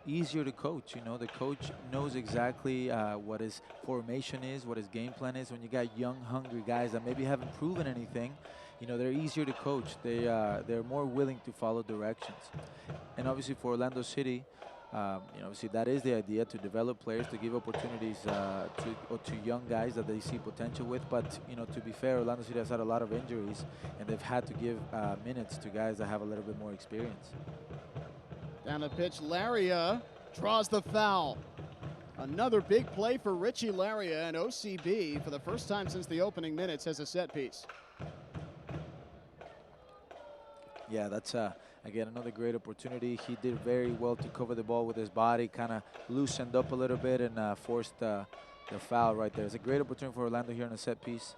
easier to coach. The coach knows exactly what his formation is, what his game plan is. When you got young, hungry guys that maybe haven't proven anything, they're easier to coach. They're more willing to follow directions. And obviously for Orlando City, Obviously that is the idea, to develop players, to give opportunities to young guys that they see potential with. But to be fair, Orlando City has had a lot of injuries, and they've had to give minutes to guys that have a little bit more experience. Down the pitch, Laria draws the foul. Another big play for Richie Laria, and OCB, for the first time since the opening minutes, has a set piece. Yeah, that's again another great opportunity. He did very well to cover the ball with his body, kind of loosened up a little bit and forced the foul right there. It's a great opportunity for Orlando here on a set piece.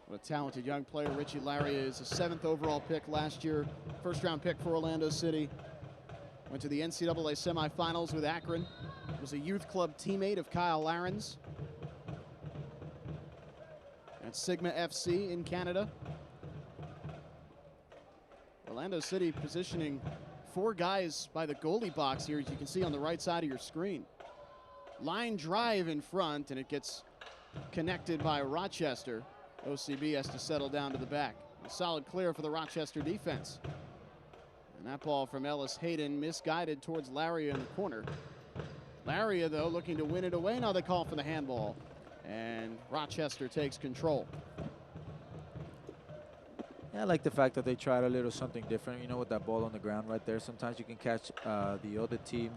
What a talented young player Richie Laria is. A 7th overall pick last year, first-round pick for Orlando City. Went to the NCAA semifinals with Akron. Was a youth club teammate of Kyle Laren's at Sigma FC in Canada. Orlando City positioning 4 guys by the goalie box here, as you can see on the right side of your screen. Line drive in front, and it gets connected by Rochester. OCB has to settle down to the back. A solid clear for the Rochester defense. And that ball from Ellis Hayden misguided towards Laria in the corner. Laria, though, looking to win it away. Now they call for the handball, and Rochester takes control. Yeah, I like the fact that they tried a little something different, with that ball on the ground right there. Sometimes you can catch the other team,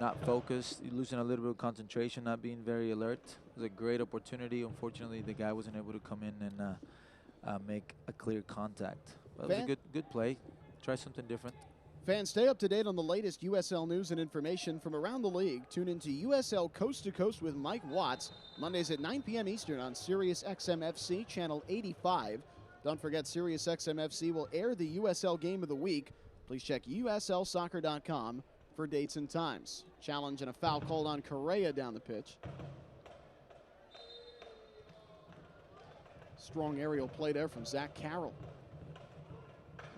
not focused, losing a little bit of concentration, not being very alert. It was a great opportunity. Unfortunately, the guy wasn't able to come in and make a clear contact. But it was a good play. Try something different. Fans, stay up to date on the latest USL news and information from around the league. Tune into USL Coast to Coast with Mike Watts, Mondays at 9 p.m. Eastern on Sirius XM FC, channel 85. Don't forget, Sirius XM FC will air the USL Game of the Week. Please check uslsoccer.com for dates and times. Challenge and a foul called on Correa down the pitch. Strong aerial play there from Zach Carroll.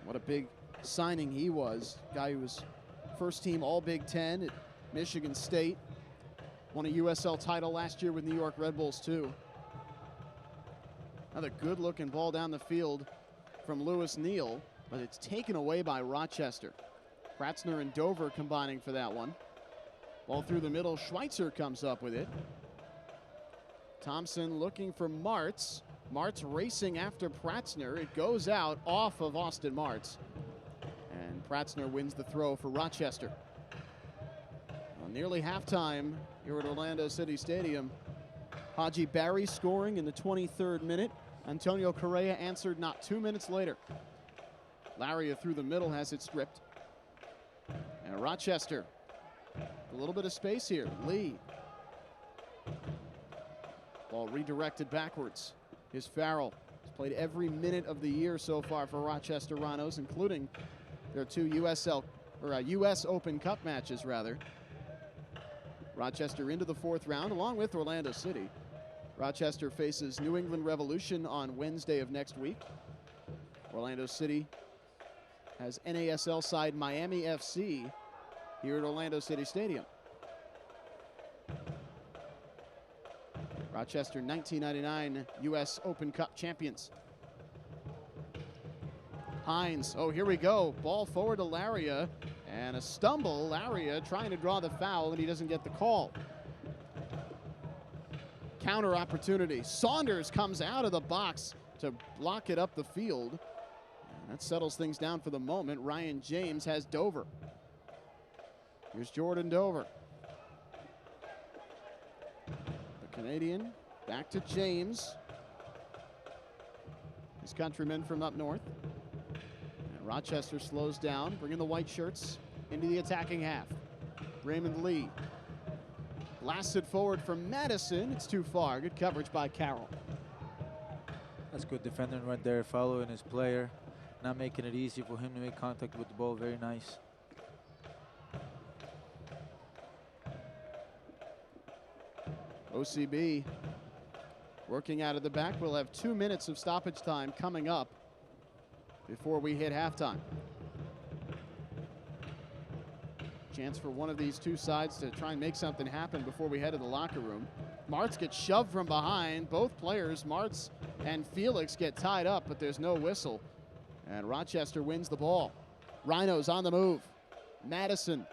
What a big signing he was. Guy who was first team All Big Ten at Michigan State. Won a USL title last year with New York Red Bulls too. Another good looking ball down the field from Lewis Neal, but it's taken away by Rochester. Pratzner and Dover combining for that one. Ball through the middle, Schweitzer comes up with it. Thompson looking for Martz. Martz racing after Pratzner. It goes out off of Austin Martz. And Pratzner wins the throw for Rochester. Well, nearly halftime here at Orlando City Stadium. Haji Barry scoring in the 23rd minute. Antonio Correa answered not 2 minutes later. Laria through the middle has it stripped. And Rochester, a little bit of space here. Lee. Ball redirected backwards. Here's Farrell. He's played every minute of the year so far for Rochester Rhinos, including their 2 US Open Cup matches, rather. Rochester into the 4th round, along with Orlando City. Rochester faces New England Revolution on Wednesday of next week. Orlando City has NASL side Miami FC here at Orlando City Stadium. Rochester 1999 US Open Cup champions. Hines, oh, here we go. Ball forward to Laria, and a stumble. Laria trying to draw the foul, and he doesn't get the call. Counter opportunity. Saunders comes out of the box to block it up the field. And that settles things down for the moment. Ryan James has Dover. Here's Jordan Dover. The Canadian back to James. His countrymen from up north. And Rochester slows down, bringing the white shirts into the attacking half. Raymond Lee. Blasted forward from Madison. It's too far. Good coverage by Carroll. That's good defending right there, following his player, not making it easy for him to make contact with the ball. Very nice. OCB working out of the back. We'll have 2 minutes of stoppage time coming up before we hit halftime. Chance for one of these two sides to try and make something happen before we head to the locker room. Martz gets shoved from behind. Both players, Martz and Felix, get tied up, but there's no whistle. And Rochester wins the ball. Rhinos on the move. Madison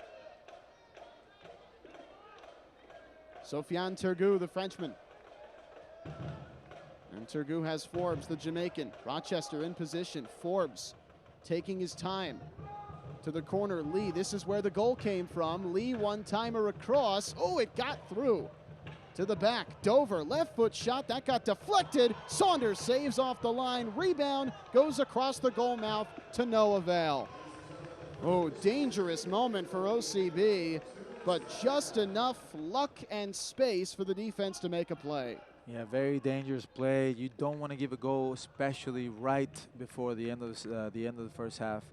Sofiane Turgou, the Frenchman. And Turgou has Forbes, the Jamaican. Rochester in position. Forbes taking his time. To the corner, Lee. This is where the goal came from. Lee, one-timer across. Oh, it got through. To the back, Dover, left foot shot. That got deflected. Saunders saves off the line. Rebound goes across the goal mouth to no avail. Oh, dangerous moment for OCB, but just enough luck and space for the defense to make a play. Yeah, very dangerous play. You don't want to give a goal, especially right before the end of the first half.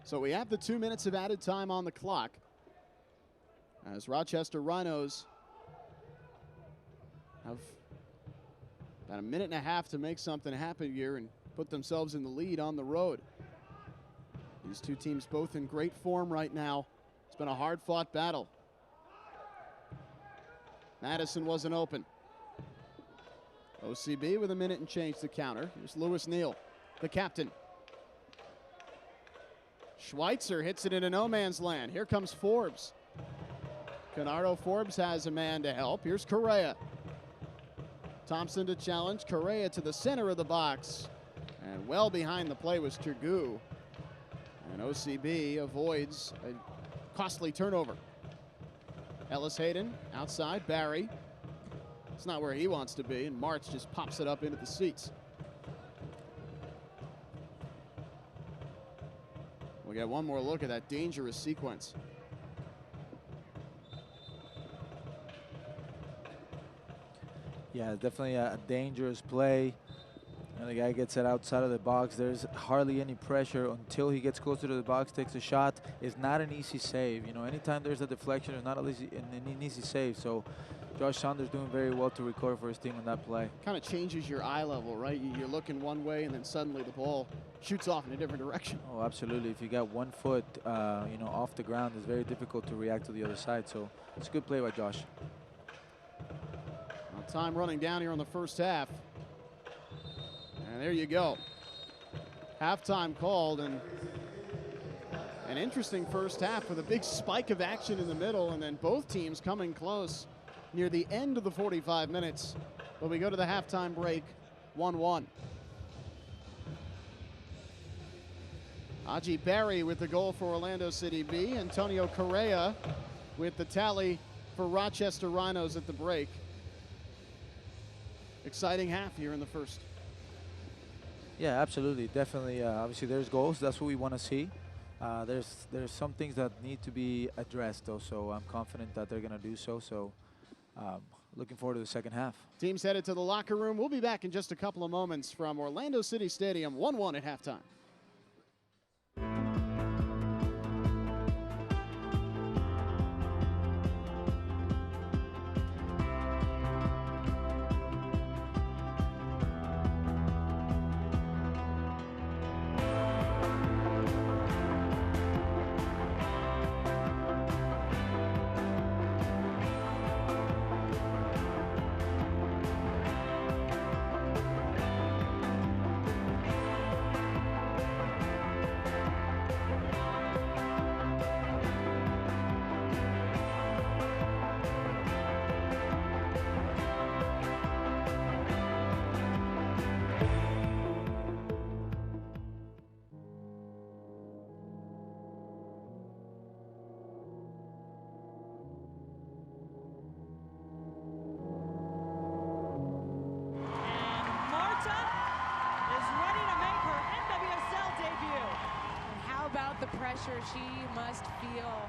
So we have the 2 minutes of added time on the clock as Rochester Rhinos have about a minute and a half to make something happen here and put themselves in the lead on the road. These two teams both in great form right now. It's been a hard-fought battle. Madison wasn't open. OCB with a minute and change to counter. Here's Lewis Neal, the captain. Schweitzer hits it into no man's land. Here comes Forbes. Canardo Forbes has a man to help. Here's Correa. Thompson to challenge. Correa to the center of the box. And well behind the play was Turgou. And OCB avoids a costly turnover. Ellis Hayden outside. Barry. It's not where he wants to be, and March just pops it up into the seats. We'll get one more look at that dangerous sequence. Yeah, definitely a dangerous play. And the guy gets it outside of the box. There's hardly any pressure until he gets closer to the box, takes a shot. It's not an easy save. You know, anytime there's a deflection, it's not an easy save. So Josh Saunders doing very well to recover for his team on that play. Kind of changes your eye level, right? You're looking one way, and then suddenly the ball shoots off in a different direction. Oh, absolutely. If you got 1 foot, you know, off the ground, it's very difficult to react to the other side. So it's a good play by Josh. Well, time running down here on the first half. And there you go. Halftime called, and an interesting first half with a big spike of action in the middle, and then both teams coming close near the end of the 45 minutes. But we go to the halftime break, 1-1. Aji Barry with the goal for Orlando City B. Antonio Correa with the tally for Rochester Rhinos at the break. Exciting half here in the first. Yeah, absolutely. Definitely. Obviously, there's goals. That's what we want to see. There's some things that need to be addressed, though, so I'm confident that they're going to do so. So looking forward to the second half. Teams headed to the locker room. We'll be back in just a couple of moments from Orlando City Stadium, 1-1 at halftime. The pressure she must feel.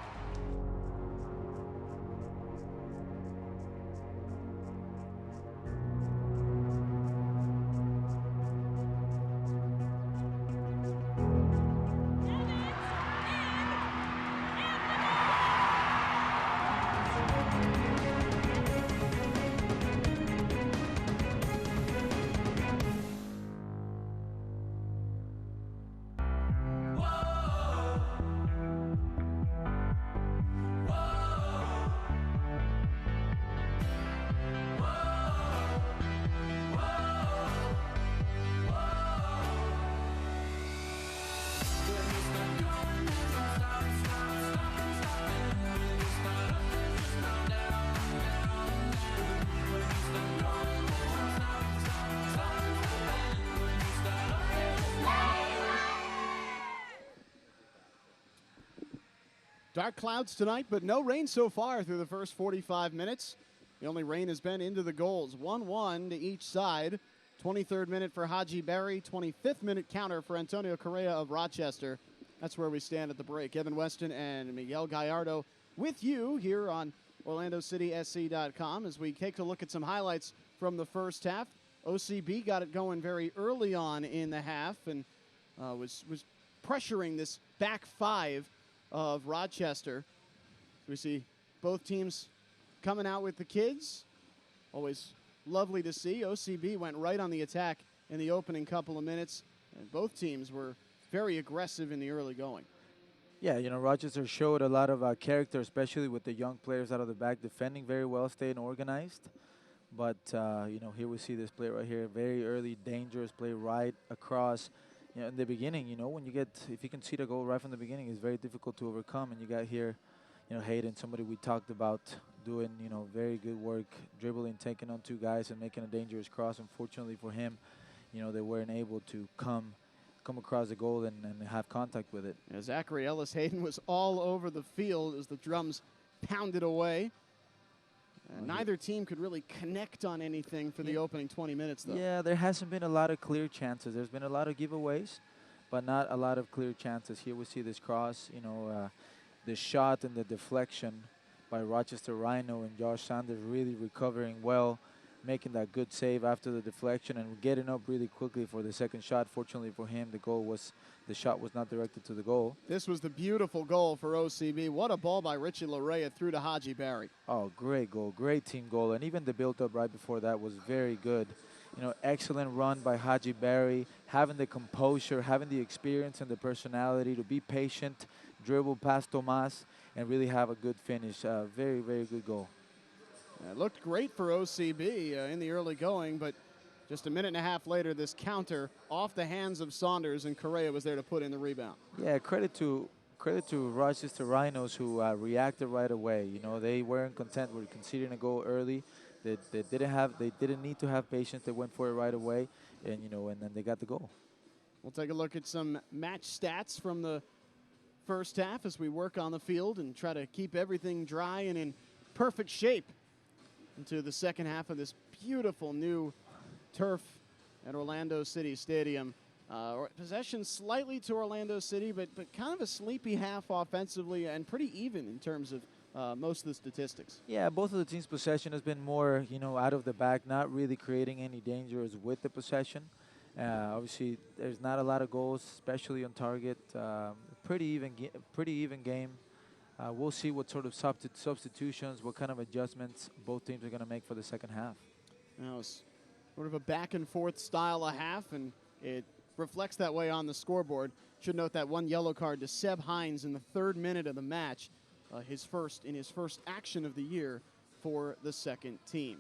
Dark clouds tonight, but no rain so far through the first 45 minutes. The only rain has been into the goals. 1-1 to each side. 23rd minute for Haji Berry. 25th minute counter for Antonio Correa of Rochester. That's where we stand at the break. Evan Weston and Miguel Gallardo with you here on OrlandoCitySC.com as we take a look at some highlights from the first half. OCB got it going very early on in the half and was pressuring this back five of Rochester. We see both teams coming out with the kids. Always lovely to see. OCB went right on the attack in the opening couple of minutes, and both teams were very aggressive in the early going. Yeah, you know, Rochester showed a lot of character, especially with the young players out of the back, defending very well, staying organized. But, you know, here we see this play right here, very early, dangerous play right across. You know, in the beginning, you know, when you get, if you can see the goal right from the beginning, it's very difficult to overcome. And you got here, you know, Hayden, somebody we talked about doing, you know, very good work, dribbling, taking on two guys and making a dangerous cross. Unfortunately for him, you know, they weren't able to come across the goal and have contact with it. Yeah, Zachary Ellis Hayden was all over the field as the drums pounded away. Neither team could really connect on anything for the opening 20 minutes, though. Yeah, there hasn't been a lot of clear chances. There's been a lot of giveaways, but not a lot of clear chances. Here we see this cross, you know, the shot and the deflection by Rochester Rhino and Josh Sanders really recovering well, making that good save after the deflection and getting up really quickly for the second shot. Fortunately for him, the shot was not directed to the goal. This was the beautiful goal for OCB. What a ball by Richie Larea through to Haji Berry. Oh, great goal, great team goal. And even the build-up right before that was very good. You know, excellent run by Haji Berry, having the composure, having the experience and the personality to be patient, dribble past Tomas, and really have a good finish. Very, very good goal. It looked great for OCB in the early going, but just a minute and a half later, this counter off the hands of Saunders, and Correa was there to put in the rebound. Yeah, credit to Rochester Rhinos who reacted right away. You know, they weren't content with conceding a goal early. They didn't need to have patience. They went for it right away, and you know, and then they got the goal. We'll take a look at some match stats from the first half as we work on the field and try to keep everything dry and in perfect shape into the second half of this beautiful new turf at Orlando City Stadium. Possession slightly to Orlando City, but kind of a sleepy half offensively and pretty even in terms of most of the statistics. Yeah, both of the teams' possession has been more, you know, out of the back, not really creating any dangers with the possession. Obviously, there's not a lot of goals, especially on target. Pretty even game. We'll see what sort of substitutions, what kind of adjustments both teams are going to make for the second half. Now it's sort of a back-and-forth style of half, and it reflects that way on the scoreboard. Should note that one yellow card to Seb Hines in the 3rd minute of the match, his first action of the year for the second team.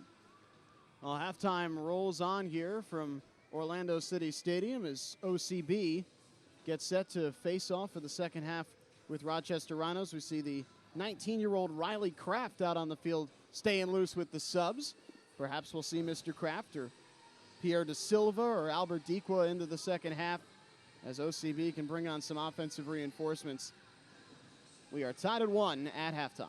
Well, halftime rolls on here from Orlando City Stadium as OCB gets set to face off for the second half with Rochester Rhinos. We see the 19-year-old Riley Kraft out on the field staying loose with the subs. Perhaps we'll see Mr. Kraft or Pierre Da Silva or Albert Dequa into the second half as OCB can bring on some offensive reinforcements. We are tied at 1 at halftime.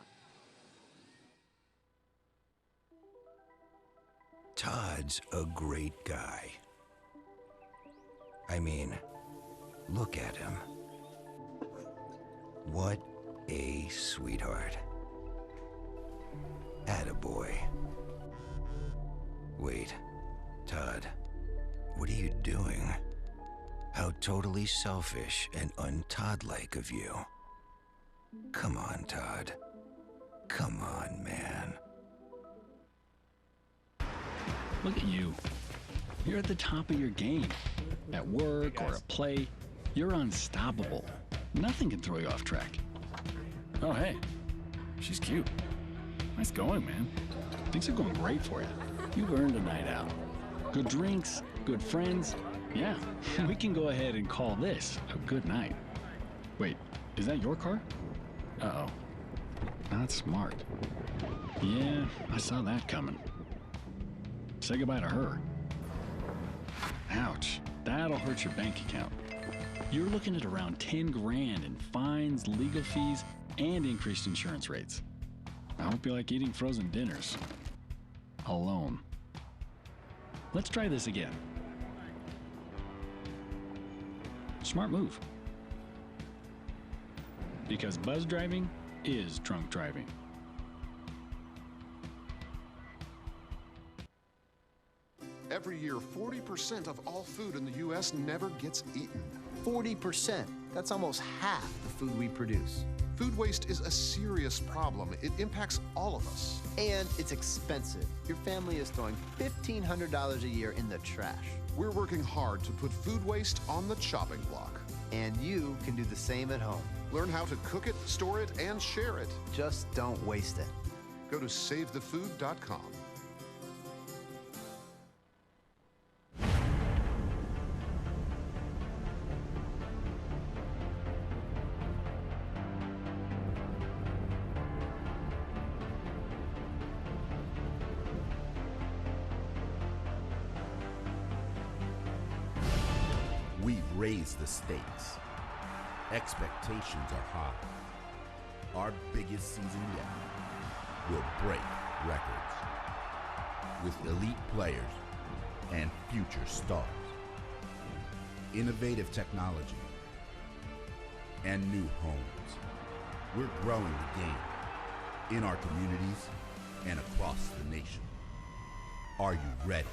Todd's a great guy. I mean, look at him. What a sweetheart. Attaboy. Wait, Todd, what are you doing? How totally selfish and un-Todd-like of you. Come on, Todd. Come on, man. Look at you. You're at the top of your game. At work or at play, you're unstoppable. Nothing can throw you off track. Oh, hey, she's cute. Nice going, man. Things are going great for you. You've earned a night out. Good drinks, good friends. Yeah, we can go ahead and call this a good night. Wait, is that your car? Uh-oh. Not smart. Yeah, I saw that coming. Say goodbye to her. Ouch, that'll hurt your bank account. You're looking at around 10 grand in fines, legal fees, and increased insurance rates. I hope you like eating frozen dinners alone. Let's try this again. Smart move. Because buzz driving is drunk driving. Every year, 40% of all food in the U.S. never gets eaten. 40%. That's almost half the food we produce. Food waste is a serious problem. It impacts all of us. And it's expensive. Your family is throwing $1,500 a year in the trash. We're working hard to put food waste on the chopping block. And you can do the same at home. Learn how to cook it, store it, and share it. Just don't waste it. Go to savethefood.com. We've raised the stakes. Expectations are high. Our biggest season yet will break records with elite players and future stars, innovative technology, and new homes. We're growing the game in our communities and across the nation. Are you ready?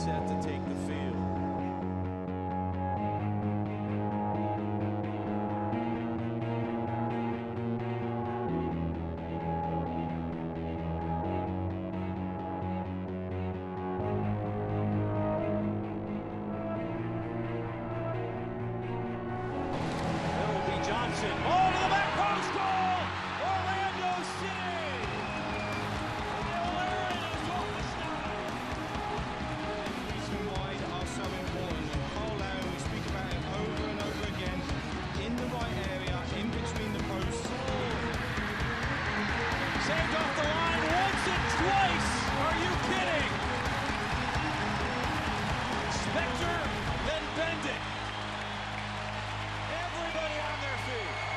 set to take the field. Johnson, oh, to the back post goal! Orlando City! The reason why they are so important. Cole Larry, we speak about it over and over again. In the right area, in between the posts. Saved off the line once and twice! Are you kidding? Spector, then Bendit. Everybody on their feet.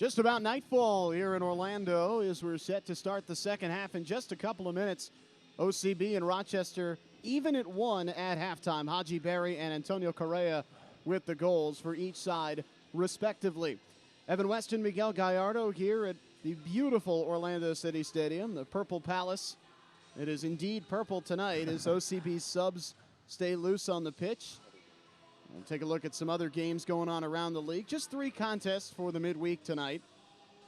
Just about nightfall here in Orlando as we're set to start the second half in just a couple of minutes. OCB and Rochester even at 1 at halftime. Haji Berry and Antonio Correa with the goals for each side, respectively. Evan Weston, Miguel Gallardo here at the beautiful Orlando City Stadium, the Purple Palace. It is indeed purple tonight as OCB subs stay loose on the pitch. And take a look at some other games going on around the league. Just 3 contests for the midweek tonight.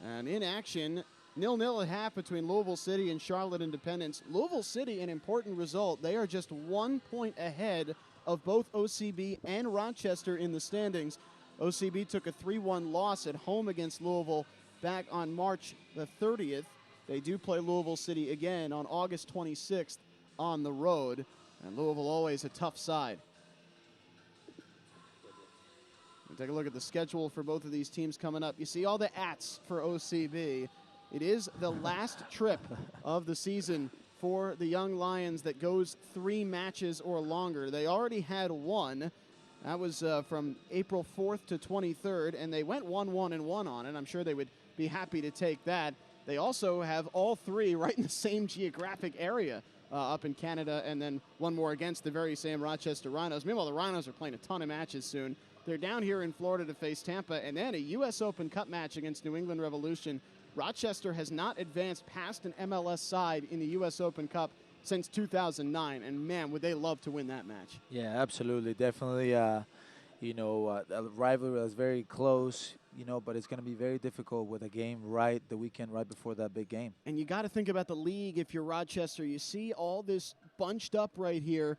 And in action, 0-0 at half between Louisville City and Charlotte Independence. Louisville City, an important result. They are just 1 point ahead of both OCB and Rochester in the standings. OCB took a 3-1 loss at home against Louisville back on March the 30th. They do play Louisville City again on August 26th on the road. And Louisville always a tough side. Take a look at the schedule for both of these teams coming up. You see all the ats for OCB. It is the last trip of the season for the Young Lions that goes 3 matches or longer. They already had 1. That was from April 4th to 23rd, and they went 1-1-1 on it. I'm sure they would be happy to take that. They also have all 3 right in the same geographic area up in Canada, and then 1 more against the very same Rochester Rhinos. Meanwhile, the Rhinos are playing a ton of matches soon. They're down here in Florida to face Tampa, and then a U.S. Open Cup match against New England Revolution. Rochester has not advanced past an MLS side in the U.S. Open Cup since 2009, and man, would they love to win that match. Yeah, absolutely. Definitely, a rivalry that's very close, but it's going to be very difficult with a game the weekend right before that big game. And you got to think about the league if you're Rochester. You see all this bunched up right here.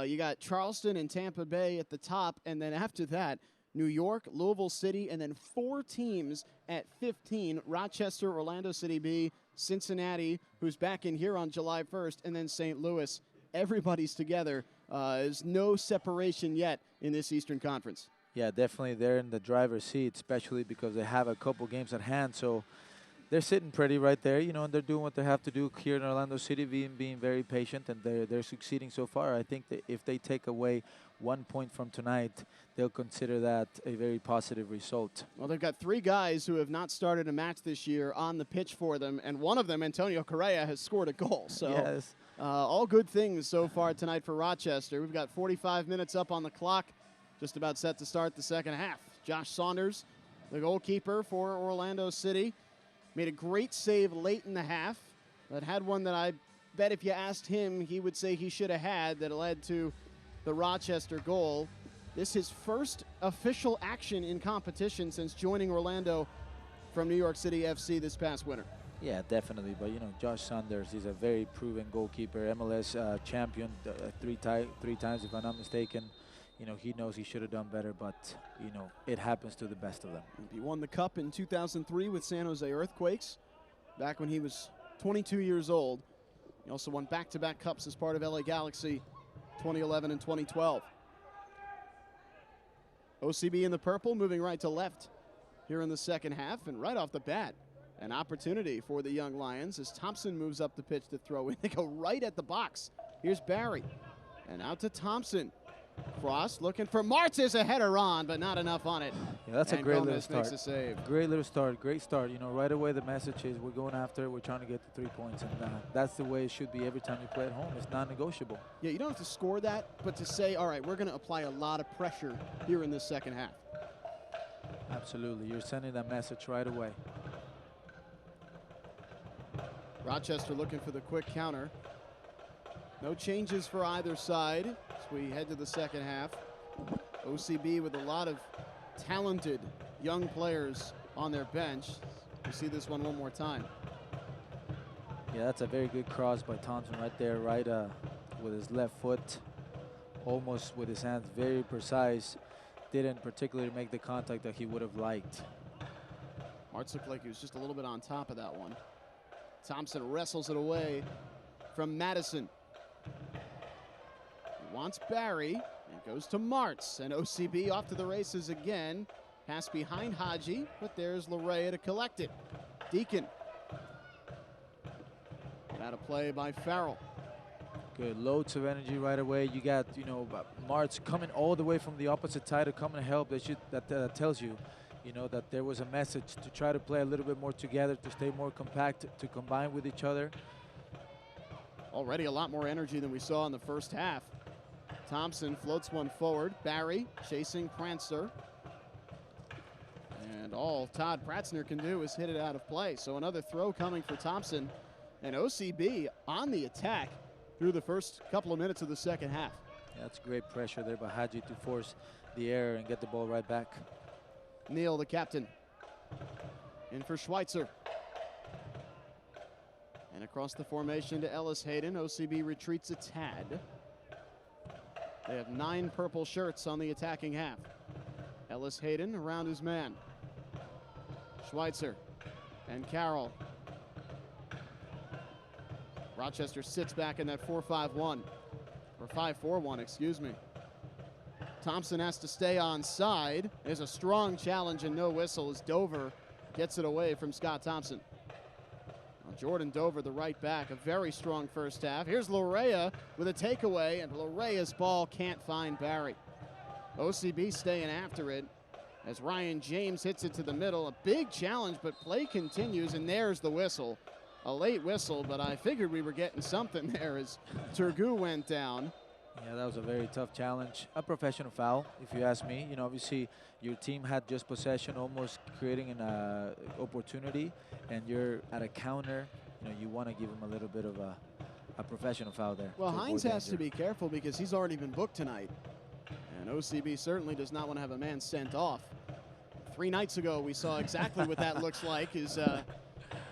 You got Charleston and Tampa Bay at the top, and then after that, New York, Louisville City, and then 4 teams at 15, Rochester, Orlando City B, Cincinnati, who's back in here on July 1st, and then St. Louis. Everybody's together. There's no separation yet in this Eastern Conference. Yeah, definitely they're in the driver's seat, especially because they have a couple games at hand, so they're sitting pretty right there, and they're doing what they have to do here in Orlando City, being very patient, and they're succeeding so far. I think that if they take away 1 point from tonight, they'll consider that a very positive result. Well, they've got 3 guys who have not started a match this year on the pitch for them, and one of them, Antonio Correa, has scored a goal. So yes. All good things so far tonight for Rochester. We've got 45 minutes up on the clock, just about set to start the second half. Josh Saunders, the goalkeeper for Orlando City, made a great save late in the half, but had one that I bet if you asked him, he would say he should have had that led to the Rochester goal. This is his first official action in competition since joining Orlando from New York City FC this past winter. Yeah, definitely. But, Josh Saunders is a very proven goalkeeper, MLS champion 3 times, if I'm not mistaken. He knows he should have done better, but, it happens to the best of them. He won the Cup in 2003 with San Jose Earthquakes, back when he was 22 years old. He also won back-to-back Cups as part of LA Galaxy 2011 and 2012. OCB in the purple, moving right to left here in the second half, and right off the bat, an opportunity for the Young Lions as Thompson moves up the pitch to throw in. They go right at the box. Here's Barry, and out to Thompson. Frost looking for Martz, is a header on, but not enough on it. Yeah, that's and a great Gomez little start. Makes a save. Great little start, great start. Right away the message is we're going after it, we're trying to get the 3 points, and that's the way it should be every time you play at home. It's non-negotiable. Yeah, you don't have to score that, but to say, all right, we're going to apply a lot of pressure here in this second half. Absolutely, you're sending that message right away. Rochester looking for the quick counter. No changes for either side as we head to the second half. OCB with a lot of talented young players on their bench. We see this one more time. Yeah, that's a very good cross by Thompson right there, with his left foot, almost with his hands, very precise. Didn't particularly make the contact that he would have liked. Martz looked like he was just a little bit on top of that one. Thompson wrestles it away from Madison. Wants Barry, and goes to Martz, and OCB off to the races again. Pass behind Haji, but there's Larea to collect it. Deacon. Out of play by Farrell. Good, loads of energy right away. You got, Martz coming all the way from the opposite side to come and help. That tells you you know, that there was a message to try to play a little bit more together, to stay more compact, to combine with each other. Already a lot more energy than we saw in the first half. Thompson floats one forward. Barry chasing Prancer. And all Todd Pratzner can do is hit it out of play. So another throw coming for Thompson. And OCB on the attack through the first couple of minutes of the second half. Yeah, that's great pressure there by Hadji to force the error and get the ball right back. Neal, the captain, in for Schweitzer. And across the formation to Ellis Hayden. OCB retreats a tad. They have 9 purple shirts on the attacking half. Ellis Hayden around his man. Schweitzer and Carroll. Rochester sits back in that 4-5-1, or 5-4-1, excuse me. Thompson has to stay on side. There's a strong challenge and no whistle as Dover gets it away from Scott Thompson. Now Jordan Dover, the right back, a very strong first half. Here's Larea with a takeaway, and Larea's ball can't find Barry. OCB staying after it as Ryan James hits it to the middle. A big challenge, but play continues, and there's the whistle. A late whistle, but I figured we were getting something there as Turgu went down. Yeah, that was a very tough challenge. A professional foul, if you ask me. You know, obviously your team had just possession, almost creating an opportunity, and you're at a counter. You know, you want to give them a little bit of a professional foul there. Well, Hines has to be careful because he's already been booked tonight. And OCB certainly does not want to have a man sent off. 3 nights ago, we saw exactly what that looks like.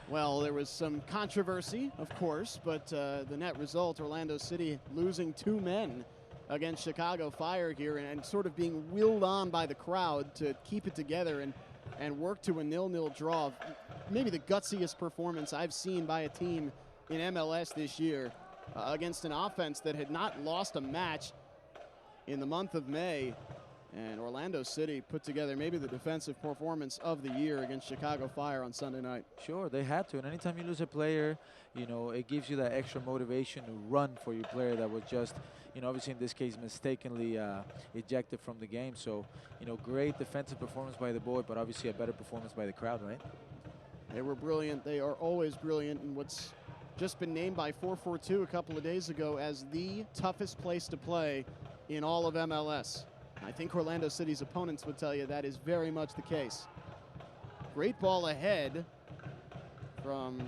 Well, there was some controversy, of course, but the net result, Orlando City losing 2 men against Chicago Fire here and sort of being willed on by the crowd to keep it together and work to a 0-0 draw. Maybe the gutsiest performance I've seen by a team in MLS this year against an offense that had not lost a match in the month of May. And Orlando City put together maybe the defensive performance of the year against Chicago Fire on Sunday night. Sure, they had to. And anytime you lose a player, you know, it gives you that extra motivation to run for your player that was just, you know, obviously in this case mistakenly ejected from the game. So, you know, great defensive performance by the boy, but obviously a better performance by the crowd, right? They were brilliant. They are always brilliant. And what's just been named by 442 a couple of days ago as the toughest place to play in all of MLS. I think Orlando City's opponents would tell you that is very much the case. Great ball ahead from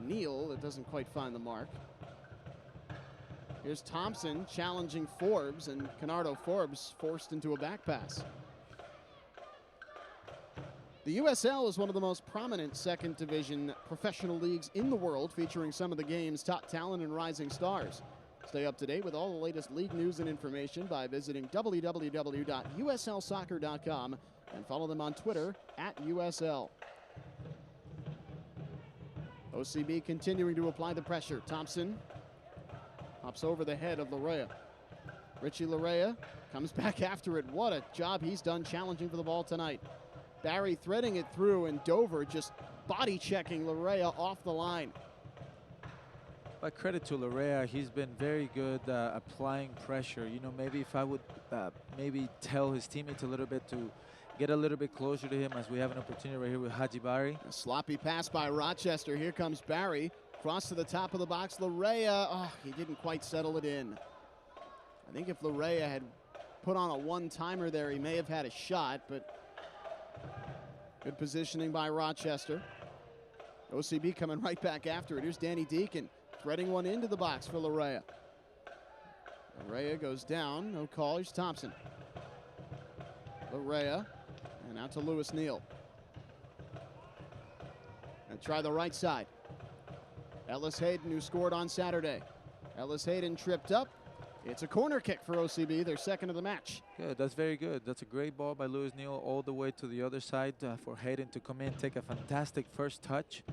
Neal. It doesn't quite find the mark. Here's Thompson challenging Forbes, and Canardo Forbes forced into a back pass. The USL is one of the most prominent second division professional leagues in the world, featuring some of the game's top talent and rising stars. Stay up to date with all the latest league news and information by visiting www.uslsoccer.com and follow them on Twitter @USL. OCB continuing to apply the pressure. Thompson hops over the head of Larea. Richie Larea comes back after it. What a job he's done challenging for the ball tonight. Barry threading it through, and Dover just body checking Larea off the line. But credit to Larea, he's been very good applying pressure. You know, maybe if I would maybe tell his teammates a little bit to get a little bit closer to him as we have an opportunity right here with Hadji Barry. A sloppy pass by Rochester. Here comes Barry. Cross to the top of the box. Larea, he didn't quite settle it in. I think if Larea had put on a one-timer there, he may have had a shot, but good positioning by Rochester. OCB coming right back after it. Here's Danny Deacon. Threading one into the box for Larea. Larea goes down, no call. Here's Thompson. Larea, and out to Lewis Neal. And try the right side. Ellis Hayden, who scored on Saturday. Ellis Hayden tripped up. It's a corner kick for OCB, their second of the match. Good, that's very good. That's a great ball by Lewis Neal all the way to the other side for Hayden to come in, take a fantastic first touch,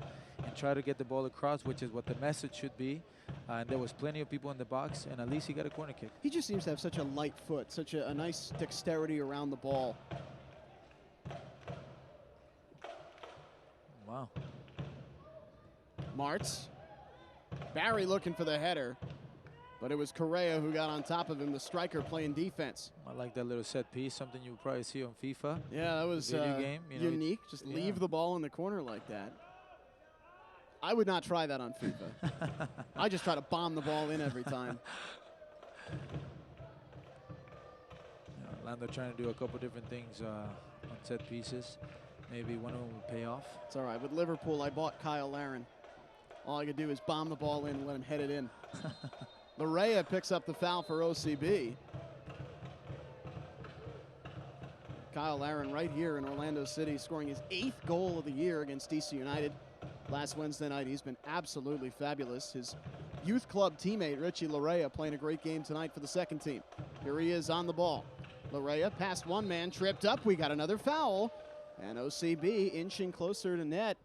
and try to get the ball across, which is what the message should be. And there was plenty of people in the box, and at least he got a corner kick. He just seems to have such a light foot, such a nice dexterity around the ball. Wow. Martz. Barry looking for the header. But it was Correa who got on top of him, the striker playing defense. I like that little set piece, something you probably see on FIFA. Yeah, that was game, unique. Just leave the ball in the corner like that. I would not try that on FIFA. I just try to bomb the ball in every time. Orlando trying to do a couple different things on set pieces. Maybe one of them will pay off. It's all right. With Liverpool, I bought Kyle Larin. All I could do is bomb the ball in and let him head it in. Larrea picks up the foul for OCB. Kyle Larin right here in Orlando City scoring his 8th goal of the year against DC United. Last Wednesday night, he's been absolutely fabulous. His youth club teammate, Richie Larrea, playing a great game tonight for the second team. Here he is on the ball. Larrea past one man, tripped up. We got another foul. And OCB inching closer to net.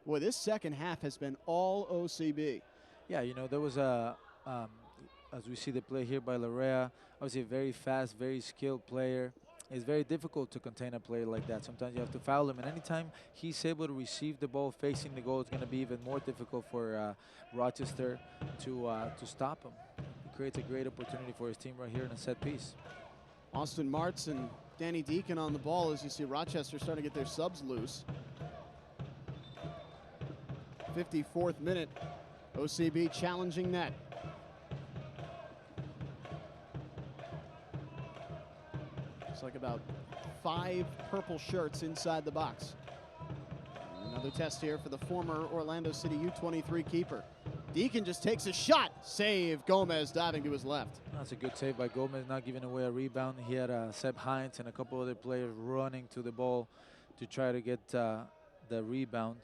Boy, this second half has been all OCB. Yeah, you know, there was a, as we see the play here by Larrea, obviously a very fast, very skilled player. It's very difficult to contain a player like that. Sometimes you have to foul him, and anytime he's able to receive the ball facing the goal, it's going to be even more difficult for Rochester to stop him. He creates a great opportunity for his team right here in a set piece. Austin Martz and Danny Deacon on the ball as you see Rochester starting to get their subs loose. 54th minute, OCB challenging net. It's like about 5 purple shirts inside the box. And another test here for the former Orlando City U23 keeper. Deacon just takes a shot. Save. Gomez diving to his left. That's a good save by Gomez, not giving away a rebound. He had Seb Hines and a couple other players running to the ball to try to get the rebound.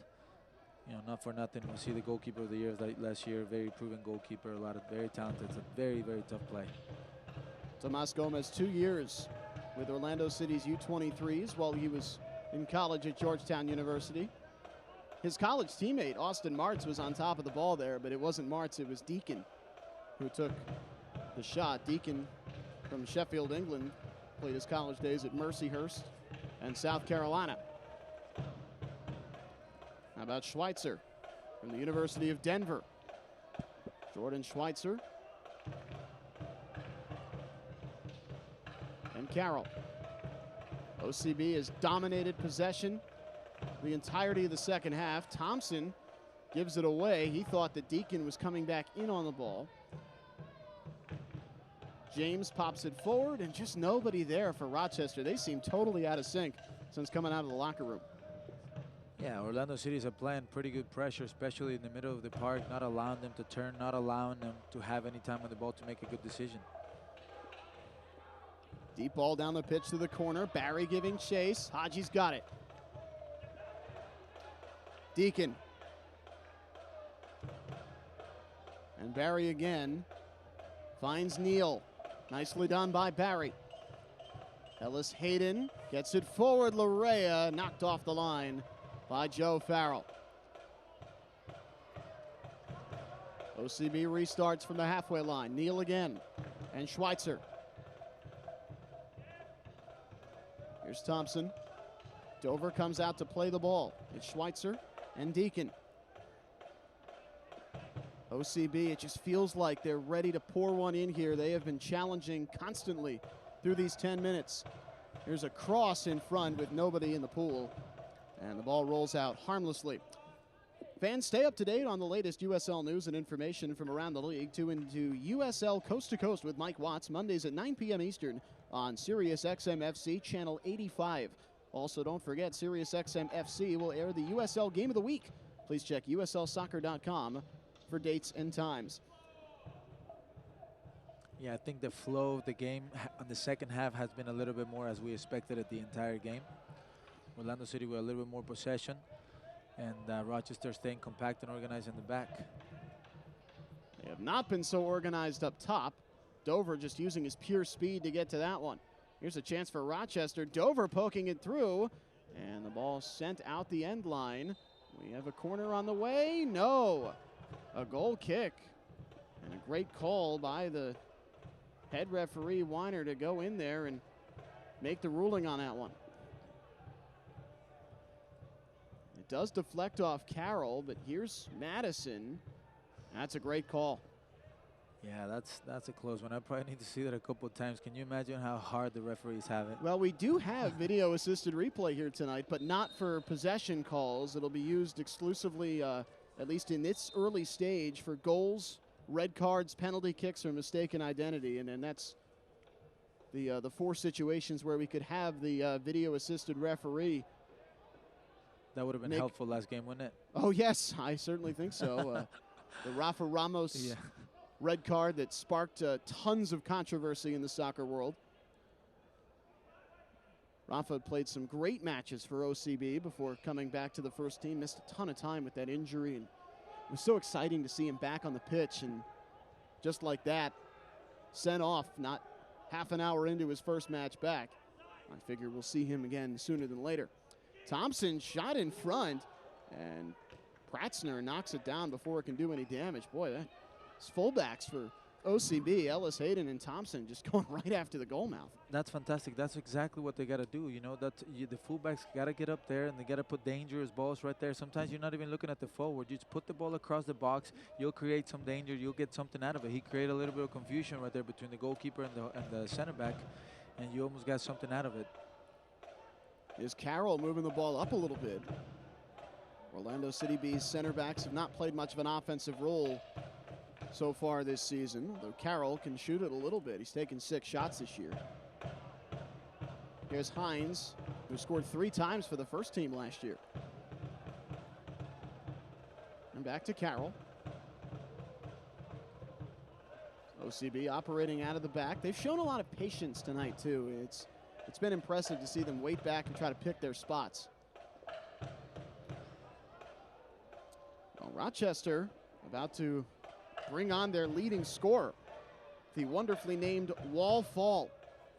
You know, not for nothing, we see the goalkeeper of the year like last year, very proven goalkeeper, a lot of very talented. It's a very, very tough play. Tomas Gomez, 2 years with Orlando City's U23s while he was in college at Georgetown University. His college teammate, Austin Martz, was on top of the ball there, but it wasn't Martz, it was Deacon who took the shot. Deacon from Sheffield, England, played his college days at Mercyhurst and South Carolina. How about Schweitzer from the University of Denver? Jordan Schweitzer. And Carroll. OCB has dominated possession the entirety of the second half. Thompson gives it away. He thought that Deacon was coming back in on the ball. James pops it forward, and just nobody there for Rochester. They seem totally out of sync since coming out of the locker room. Yeah, Orlando City is applying pretty good pressure, especially in the middle of the park, not allowing them to turn, not allowing them to have any time on the ball to make a good decision. Deep ball down the pitch to the corner. Barry giving chase. Haji's got it. Deacon. And Barry again. Finds Neal. Nicely done by Barry. Ellis Hayden gets it forward. Larrea knocked off the line by Joe Farrell. OCB restarts from the halfway line. Neal again. And Schweitzer. Here's Thompson. Dover comes out to play the ball. It's Schweitzer and Deacon. OCB, it just feels like they're ready to pour one in here. They have been challenging constantly through these 10 minutes. Here's a cross in front with nobody in the pool. And the ball rolls out harmlessly. Fans, stay up to date on the latest USL news and information from around the league. Tune into USL Coast to Coast with Mike Watts, Mondays at 9 p.m. Eastern on SiriusXM FC, Channel 85. Also, don't forget, SiriusXM FC will air the USL Game of the Week. Please check USLsoccer.com for dates and times. Yeah, I think the flow of the game on the second half has been a little bit more as we expected at the entire game. Orlando City with a little bit more possession, and Rochester staying compact and organized in the back. They have not been so organized up top. Dover just using his pure speed to get to that one. Here's a chance for Rochester. Dover poking it through, and the ball sent out the end line. We have a corner on the way. No. A goal kick. And a great call by the head referee, Weiner, to go in there and make the ruling on that one. It does deflect off Carroll, but here's Madison. That's a great call. Yeah, that's a close one. I probably need to see that a couple of times. Can you imagine how hard the referees have it? Well, we do have video-assisted replay here tonight, but not for possession calls. It'll be used exclusively, at least in this early stage, for goals, red cards, penalty kicks, or mistaken identity. And then that's the 4 situations where we could have the video-assisted referee. That would have been helpful last game, wouldn't it? Oh, yes, I certainly think so. The Rafa Ramos red card that sparked tons of controversy in the soccer world. Rafa played some great matches for OCB before coming back to the first team. Missed a ton of time with that injury, and it was so exciting to see him back on the pitch, and just like that, sent off not half an hour into his first match back. I figure we'll see him again sooner than later. Thompson shot in front, and Pratzner knocks it down before it can do any damage. Boy, that's fullbacks for OCB, Ellis Hayden and Thompson just going right after the goal mouth. That's fantastic. That's exactly what they got to do. You know, the fullbacks got to get up there and they got to put dangerous balls right there. Sometimes you're not even looking at the forward. You just put the ball across the box. You'll create some danger. You'll get something out of it. He created a little bit of confusion right there between the goalkeeper and the center back, and you almost got something out of it. Is Carroll moving the ball up a little bit? Orlando City B's center backs have not played much of an offensive role so far this season, though Carroll can shoot it a little bit. He's taken 6 shots this year. Here's Hines, who scored 3 times for the first team last year. And back to Carroll. OCB operating out of the back. They've shown a lot of patience tonight, too. It's been impressive to see them wait back and try to pick their spots. Well, Rochester about to bring on their leading scorer, the wonderfully named Wall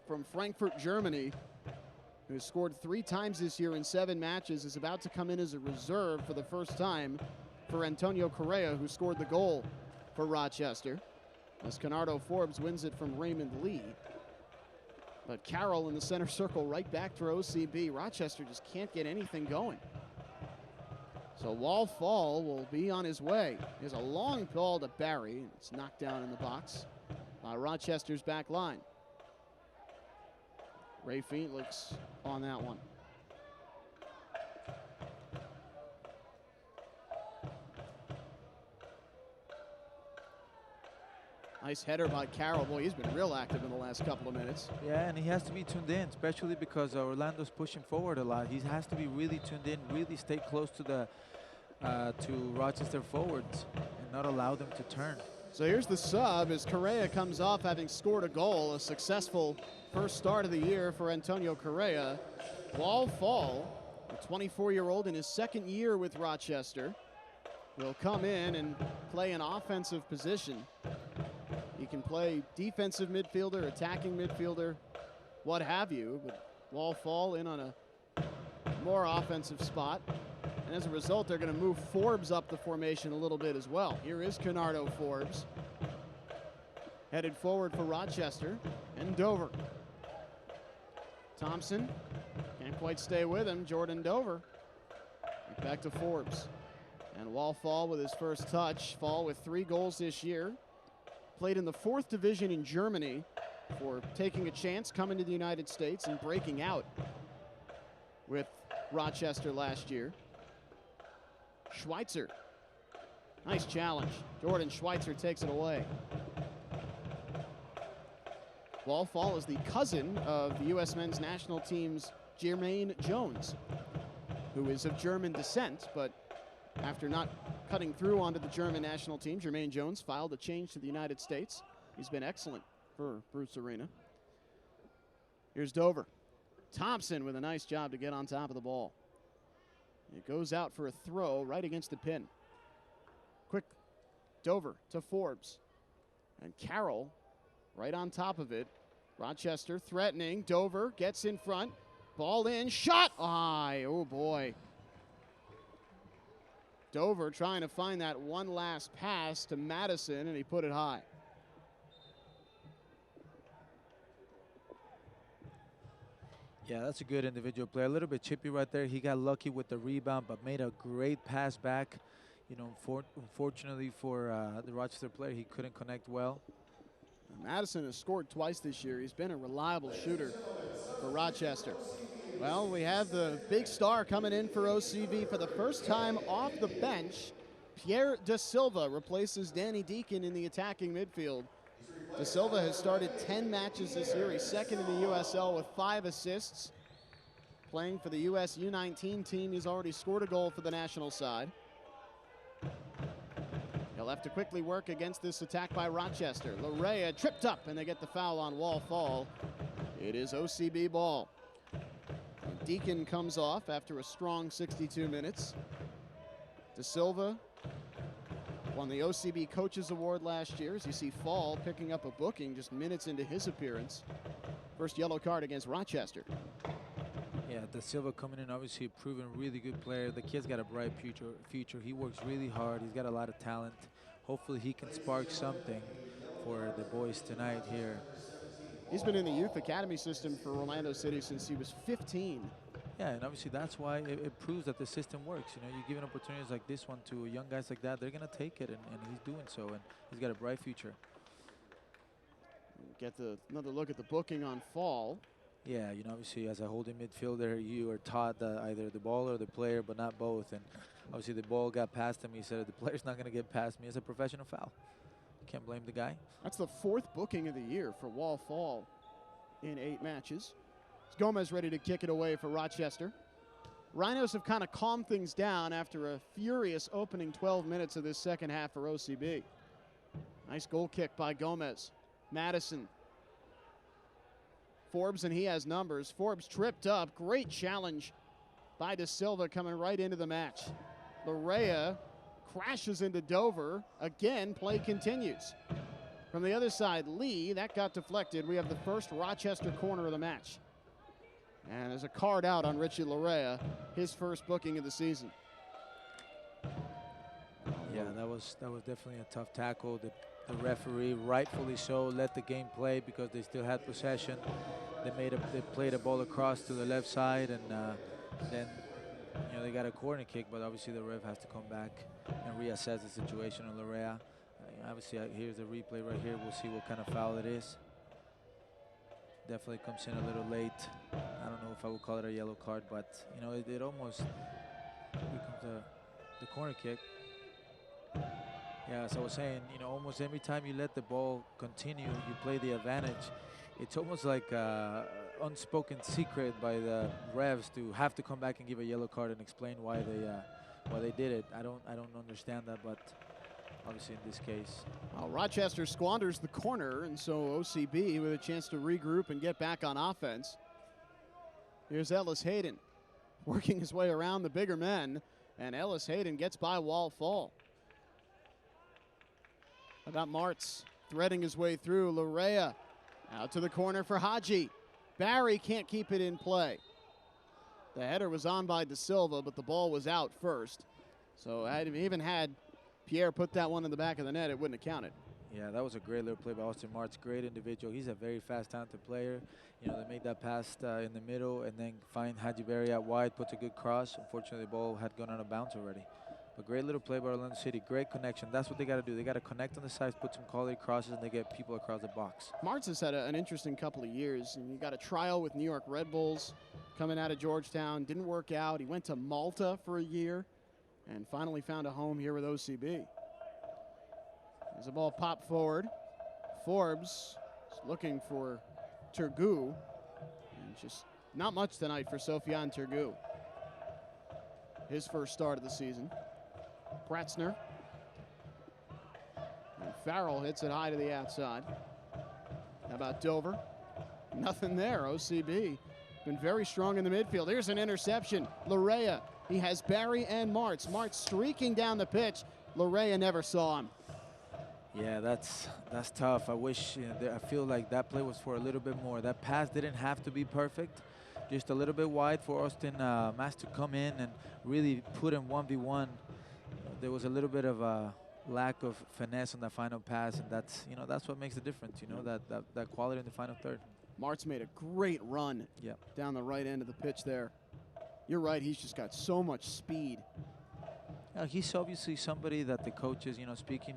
from Frankfurt, Germany, who has scored 3 times this year in 7 matches, is about to come in as a reserve for the first time for Antonio Correa, who scored the goal for Rochester, as Canardo Forbes wins it from Raymond Lee. But Carroll in the center circle right back for OCB. Rochester just can't get anything going. So Wall will be on his way. There's a long ball to Barry, and it's knocked down in the box by Rochester's back line. Ray Felix on that one. Nice header by Carroll. Boy, he's been real active in the last couple of minutes. Yeah, and he has to be tuned in, especially because Orlando's pushing forward a lot. He has to be really tuned in, really stay close to the to Rochester forwards and not allow them to turn. So here's the sub as Correa comes off having scored a goal. A successful first start of the year for Antonio Correa. Wall, a 24-year-old in his second year with Rochester, will come in and play an offensive position. He can play defensive midfielder, attacking midfielder, what have you, but Wall in on a more offensive spot. And as a result, they're going to move Forbes up the formation a little bit as well. Here is Canardo Forbes, headed forward for Rochester, and Dover. Thompson can't quite stay with him. Jordan Dover. Back to Forbes. And Wall with his first touch. Fall with 3 goals this year. Played in the 4th division in Germany for taking a chance, coming to the United States and breaking out with Rochester last year. Schweitzer. Nice challenge. Jordan Schweitzer takes it away. Wall is the cousin of the U.S. men's national team's Jermaine Jones, who is of German descent, but after not cutting through onto the German national team, Jermaine Jones filed a change to the United States. He's been excellent for Bruce Arena. Here's Dover. Thompson with a nice job to get on top of the ball. It goes out for a throw right against the pin. Quick Dover to Forbes. And Carroll right on top of it. Rochester threatening. Dover gets in front. Ball in. Shot! Oh boy. Dover trying to find that one last pass to Madison, and he put it high. Yeah, that's a good individual play. A little bit chippy right there. He got lucky with the rebound, but made a great pass back. you know, unfortunately for the Rochester player, he couldn't connect well. Madison has scored twice this year. He's been a reliable shooter for Rochester. Well, we have the big star coming in for OCB for the first time off the bench. Pierre Da Silva replaces Danny Deacon in the attacking midfield. Da Silva has started 10 matches this year. He's second in the USL with 5 assists. Playing for the US U19 team, he's already scored a goal for the national side. He'll have to quickly work against this attack by Rochester. Larea tripped up, and they get the foul on Wall Fall. It is OCB ball. And Deacon comes off after a strong 62 minutes. Da Silva won the OCB Coaches Award last year, as you see Fall picking up a booking just minutes into his appearance. First yellow card against Rochester. Yeah, Da Silva coming in, obviously a proven really good player. The kid's got a bright future. He works really hard. He's got a lot of talent. Hopefully he can spark something for the boys tonight here. He's been in the youth academy system for Orlando City since he was 15. Yeah, and obviously that's why it proves that the system works. You know, you give opportunities like this one to young guys like that, they're going to take it, and he's doing so, and he's got a bright future. Get another look at the booking on Fall. Yeah, you know, obviously as a holding midfielder, you are taught that either the ball or the player, but not both. And obviously the ball got past him. He said, the player's not going to get past me. It's a professional foul. You can't blame the guy. That's the 4th booking of the year for Wall Fall in 8 matches. It's Gomez ready to kick it away for Rochester. Rhinos have kind of calmed things down after a furious opening 12 minutes of this second half for OCB. Nice goal kick by Gomez. Madison. Forbes, and he has numbers. Forbes tripped up. Great challenge by Da Silva coming right into the match. Larea crashes into Dover. Again, play continues. From the other side, Lee, that got deflected. We have the first Rochester corner of the match. And there's a card out on Richie Larea, his first booking of the season. Yeah, that was definitely a tough tackle. The referee, rightfully so, let the game play because they still had possession. They played a ball across to the left side, and then you know they got a corner kick. But obviously the ref has to come back and reassess the situation on Larea. Obviously, here's the replay right here. We'll see what kind of foul it is. Definitely comes in a little late. I don't know if I would call it a yellow card, but you know it almost becomes the corner kick. Yeah, as I was saying, you know, almost every time you let the ball continue, you play the advantage. It's almost like an unspoken secret by the refs to have to come back and give a yellow card and explain why they did it. I don't understand that, but obviously in this case. Well, Rochester squanders the corner, and so OCB with a chance to regroup and get back on offense. Here's Ellis Hayden working his way around the bigger men, and Ellis Hayden gets by Wall Fall. About Martz threading his way through. Larea out to the corner for Haji. Barry can't keep it in play. The header was on by Da Silva, but the ball was out first. So even had Pierre put that one in the back of the net, it wouldn't have counted. Yeah, that was a great little play by Austin Martz. Great individual. He's a very fast, talented player. You know, they made that pass in the middle and then find Haji Barry out wide, puts a good cross. Unfortunately, the ball had gone out of bounds already. But great little play by Orlando City. Great connection. That's what they got to do. They got to connect on the sides, put some quality crosses, and they get people across the box. Martz has had an interesting couple of years. And he got a trial with New York Red Bulls coming out of Georgetown. Didn't work out. He went to Malta for a year and finally found a home here with OCB. As the ball popped forward, Forbes is looking for Turgu. And just not much tonight for Sofiane Turgu. His first start of the season. Pratzner. And Farrell hits it high to the outside. How about Dover? Nothing there. OCB been very strong in the midfield. Here's an interception. Larea. He has Barry and Martz. Martz streaking down the pitch. Larea never saw him. Yeah, that's tough. I wish, I feel like that play was for a little bit more. That pass didn't have to be perfect. Just a little bit wide for Austin Mass to come in and really put him 1v1. There was a little bit of a lack of finesse on that final pass, and that's what makes the difference. That quality in the final third. Martz made a great run down the right end of the pitch there. You're right, he's just got so much speed. He's obviously somebody that the coaches, speaking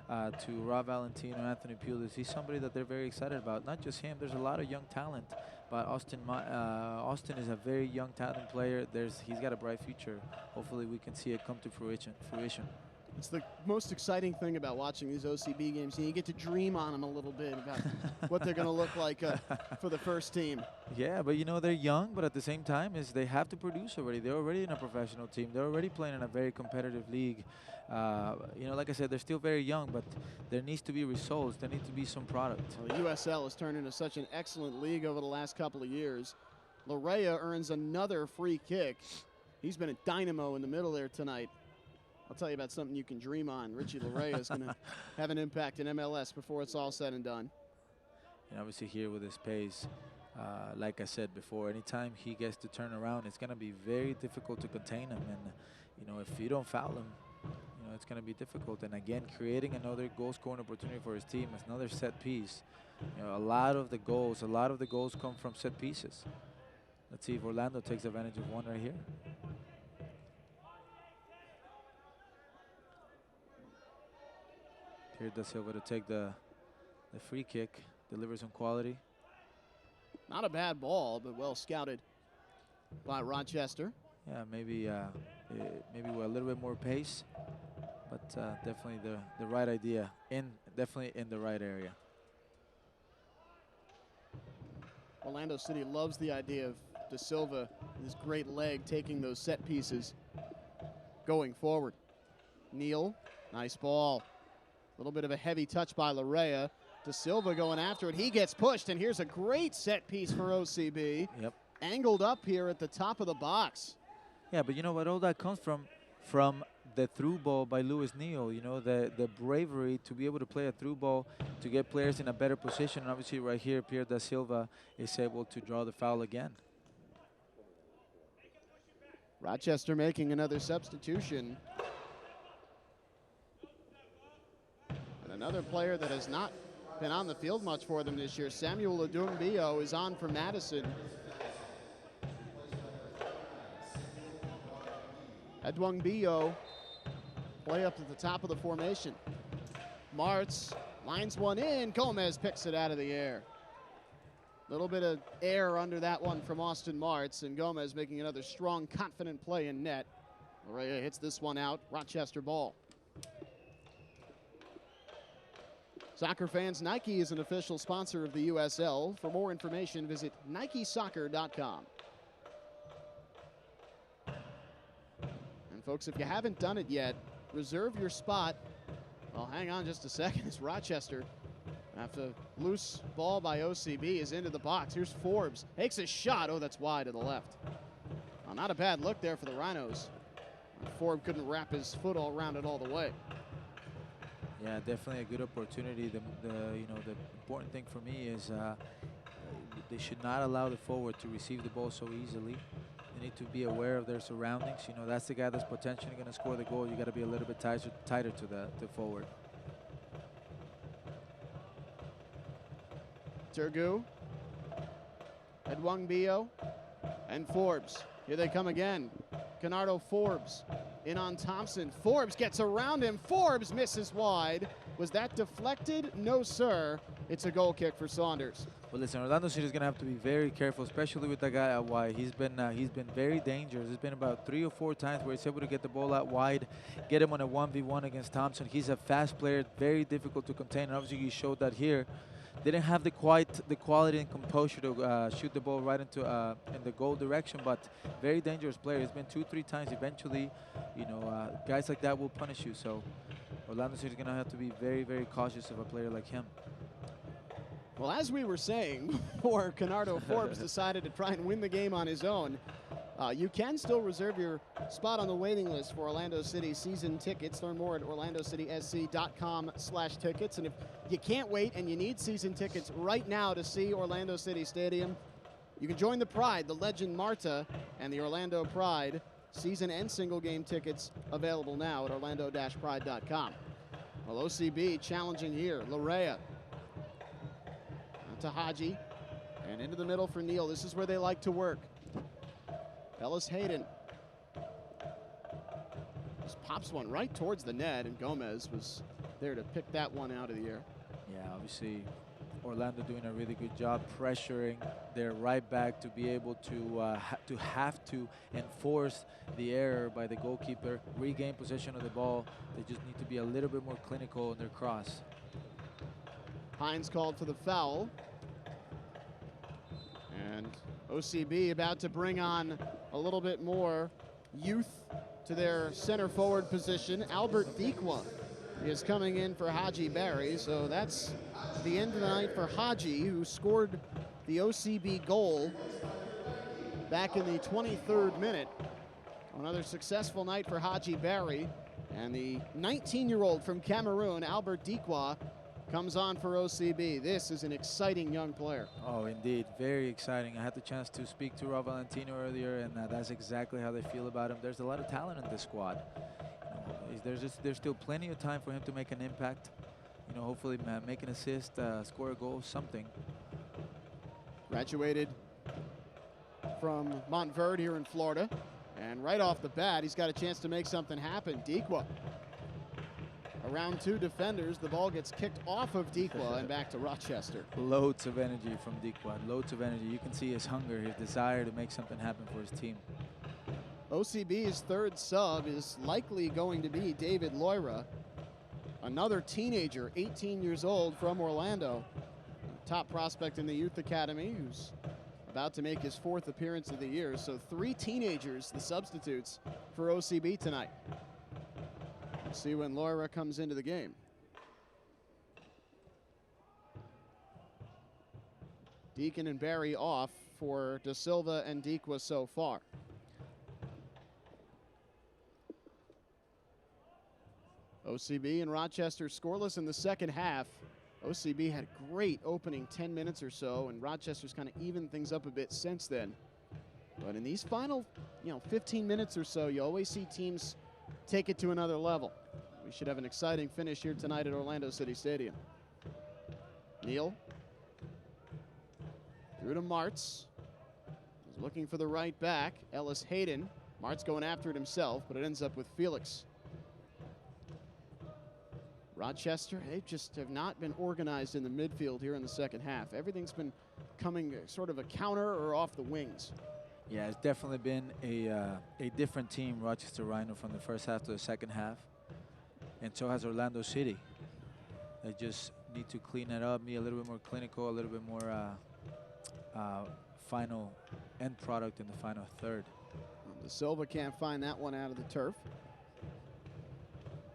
to Rob Valentino, Anthony Pulis, he's somebody that they're very excited about. Not just him, there's a lot of young talent. But Austin is a very young talent player. He's got a bright future. Hopefully we can see it come to fruition. It's the most exciting thing about watching these OCB games. You get to dream on them a little bit about what they're going to look like for the first team. Yeah, but they're young, but at the same time they have to produce already. They're already in a professional team. They're already playing in a very competitive league. Like I said, they're still very young, but there needs to be results. There needs to be some product. Well, the USL has turned into such an excellent league over the last couple of years. Larea earns another free kick. He's been a dynamo in the middle there tonight. I'll tell you about something you can dream on. Richie Larea is going to have an impact in MLS before it's all said and done. And obviously here with his pace, like I said before, anytime he gets to turn around, it's going to be very difficult to contain him. And, if you don't foul him, it's going to be difficult. And again, creating another goal-scoring opportunity for his team is another set piece. A lot of the goals come from set pieces. Let's see if Orlando takes advantage of one right here. Here Da Silva to take the free kick, delivers some quality. Not a bad ball, but well scouted by Rochester. Yeah, maybe with a little bit more pace, but definitely the right idea, definitely in the right area. Orlando City loves the idea of Da Silva, his great leg, taking those set pieces going forward. Neal, nice ball. A little bit of a heavy touch by Larea. Da Silva going after it. He gets pushed, and here's a great set piece for OCB. Yep. Angled up here at the top of the box. Yeah, but you know what? All that comes from the through ball by Luis Neal. The bravery to be able to play a through ball to get players in a better position. And obviously right here, Pierre Da Silva is able to draw the foul again. Rochester making another substitution. And another player that has not been on the field much for them this year, Samuel Odumbio, is on for Madison. Odumbio play up at the top of the formation. Martz lines one in. Gomez picks it out of the air. Little bit of air under that one from Austin Martz, and Gomez making another strong, confident play in net. Larea hits this one out. Rochester ball. Soccer fans, Nike is an official sponsor of the USL. For more information, visit NikeSoccer.com. And folks, if you haven't done it yet, reserve your spot. Well, hang on just a second. It's Rochester. After loose ball by OCB is into the box. Here's Forbes. Takes a shot. Oh, that's wide to the left. Well, not a bad look there for the Rhinos. Forbes couldn't wrap his foot all around it all the way. Yeah, definitely a good opportunity. The important thing for me is they should not allow the forward to receive the ball so easily. They need to be aware of their surroundings. That's the guy that's potentially going to score the goal. You got to be a little bit tighter to the forward. Turgu, Odumbio, and Forbes. Here they come again. Canardo Forbes in on Thompson. Forbes gets around him. Forbes misses wide. Was that deflected? No, sir. It's a goal kick for Saunders. Well, listen, Orlando City is going to have to be very careful, especially with that guy out wide. He's been very dangerous. There's been about 3 or 4 times where he's able to get the ball out wide, get him on a 1v1 against Thompson. He's a fast player, very difficult to contain. And obviously, he showed that here. Didn't have the quality and composure to shoot the ball right into in the goal direction, but very dangerous player. He's been 2-3 times. Eventually, guys like that will punish you. So Orlando City is going to have to be very, very cautious of a player like him. Well, as we were saying before Canardo Forbes decided to try and win the game on his own, you can still reserve your spot on the waiting list for Orlando City season tickets. Learn more at orlandocitysc.com/tickets. And if you can't wait and you need season tickets right now to see Orlando City Stadium, you can join the Pride, the legend Marta, and the Orlando Pride. Season and single game tickets available now at orlando-pride.com. Well, OCB challenging here. Larea to Haji and into the middle for Neal. This is where they like to work. Ellis Hayden just pops one right towards the net, and Gomez was there to pick that one out of the air. Yeah, obviously Orlando doing a really good job pressuring their right back to be able to have to enforce the error by the goalkeeper, regain possession of the ball. They just need to be a little bit more clinical in their cross. Hines called for the foul. And OCB about to bring on a little bit more youth to their center forward position. Albert Dikwa is coming in for Haji Barry, so that's the end of the night for Haji, who scored the OCB goal back in the 23rd minute. Another successful night for Haji Barry, and the 19-year-old from Cameroon, Albert Dikwa, comes on for OCB. This is an exciting young player. Oh, indeed. Very exciting. I had the chance to speak to Raul Valentino earlier, and that's exactly how they feel about him. There's a lot of talent in this squad. There's still plenty of time for him to make an impact. You know, hopefully make an assist, score a goal, something. Graduated from Montverde here in Florida. And right off the bat, he's got a chance to make something happen. Dikwa. Around two defenders, the ball gets kicked off of Dikwa and back to Rochester. Loads of energy from Dikwa, loads of energy. You can see his hunger, his desire to make something happen for his team. OCB's third sub is likely going to be David Loira, another teenager, 18 years old from Orlando. Top prospect in the youth academy who's about to make his fourth appearance of the year. So 3 teenagers, the substitutes for OCB tonight. We'll see when Loira comes into the game. Deacon and Barry off for Da Silva and Dikwa so far. OCB and Rochester scoreless in the second half. OCB had a great opening 10 minutes or so, and Rochester's kind of evened things up a bit since then. But in these final, 15 minutes or so, you always see teams take it to another level. We should have an exciting finish here tonight at Orlando City Stadium. Neal. Through to Martz. He's looking for the right back. Ellis Hayden. Martz going after it himself, but it ends up with Felix. Rochester, they just have not been organized in the midfield here in the second half. Everything's been coming sort of a counter or off the wings. Yeah, it's definitely been a different team, Rochester Rhino, from the first half to the second half. And so has Orlando City. They just need to clean it up, be a little bit more clinical, a little bit more final end product in the final third. Da Silva can't find that one out of the turf.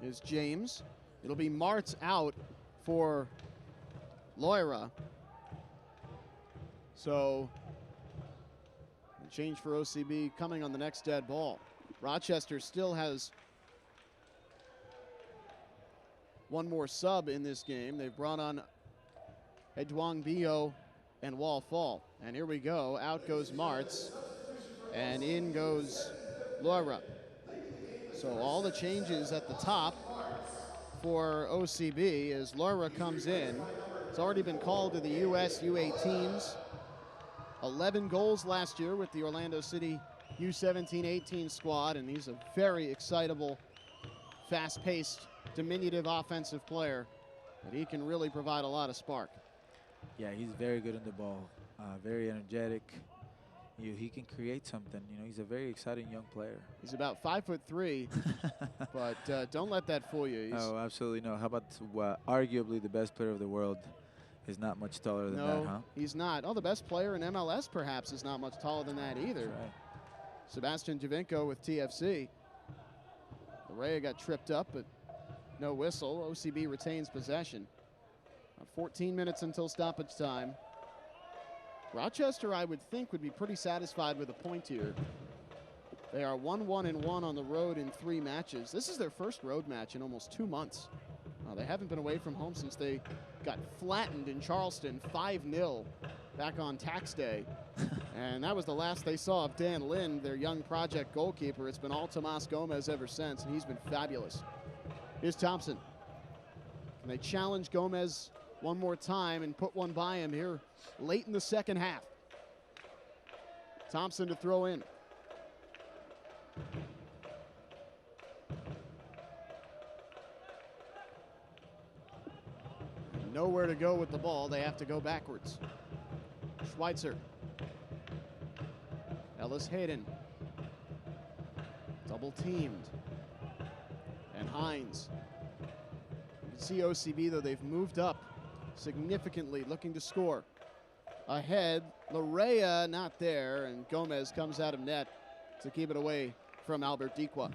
Here's James. It'll be Martz out for Loira. So, change for OCB coming on the next dead ball. Rochester still has one more sub in this game. They've brought on Edwang Bio and Wall Fall. And here we go. Out goes Martz, and in goes Loira. So all the changes at the top for OCB as Loira comes in. It's already been called to the U.S. U18s. 11 goals last year with the Orlando City U17-18 squad, and he's a very excitable, fast-paced, diminutive offensive player, but he can really provide a lot of spark. Yeah, he's very good on the ball, very energetic. He can create something. He's a very exciting young player. He's about 5'3", but don't let that fool you. Oh, absolutely no. How about arguably the best player of the world is not much taller than that, huh? He's not. Oh, the best player in MLS perhaps is not much taller than that either. That's right. Sebastian Javinko with TFC. Larrea got tripped up, but no whistle. OCB retains possession. 14 minutes until stoppage time. Rochester, I would think, would be pretty satisfied with a point here. They are 1-1-1 on the road in 3 matches. This is their first road match in almost 2 months. They haven't been away from home since they got flattened in Charleston 5-0 back on tax day. And that was the last they saw of Dan Lind, their young project goalkeeper. It's been all Tomas Gomez ever since, and he's been fabulous. Here's Thompson. Can they challenge Gomez one more time and put one by him here late in the second half? Thompson to throw in. nowhere to go with the ball. They have to go backwards. Schweitzer. Ellis Hayden. Double teamed. And Hines. You can see OCB, though, they've moved up significantly, looking to score. Ahead, Larea not there, and Gomez comes out of net to keep it away from Albert Diqua.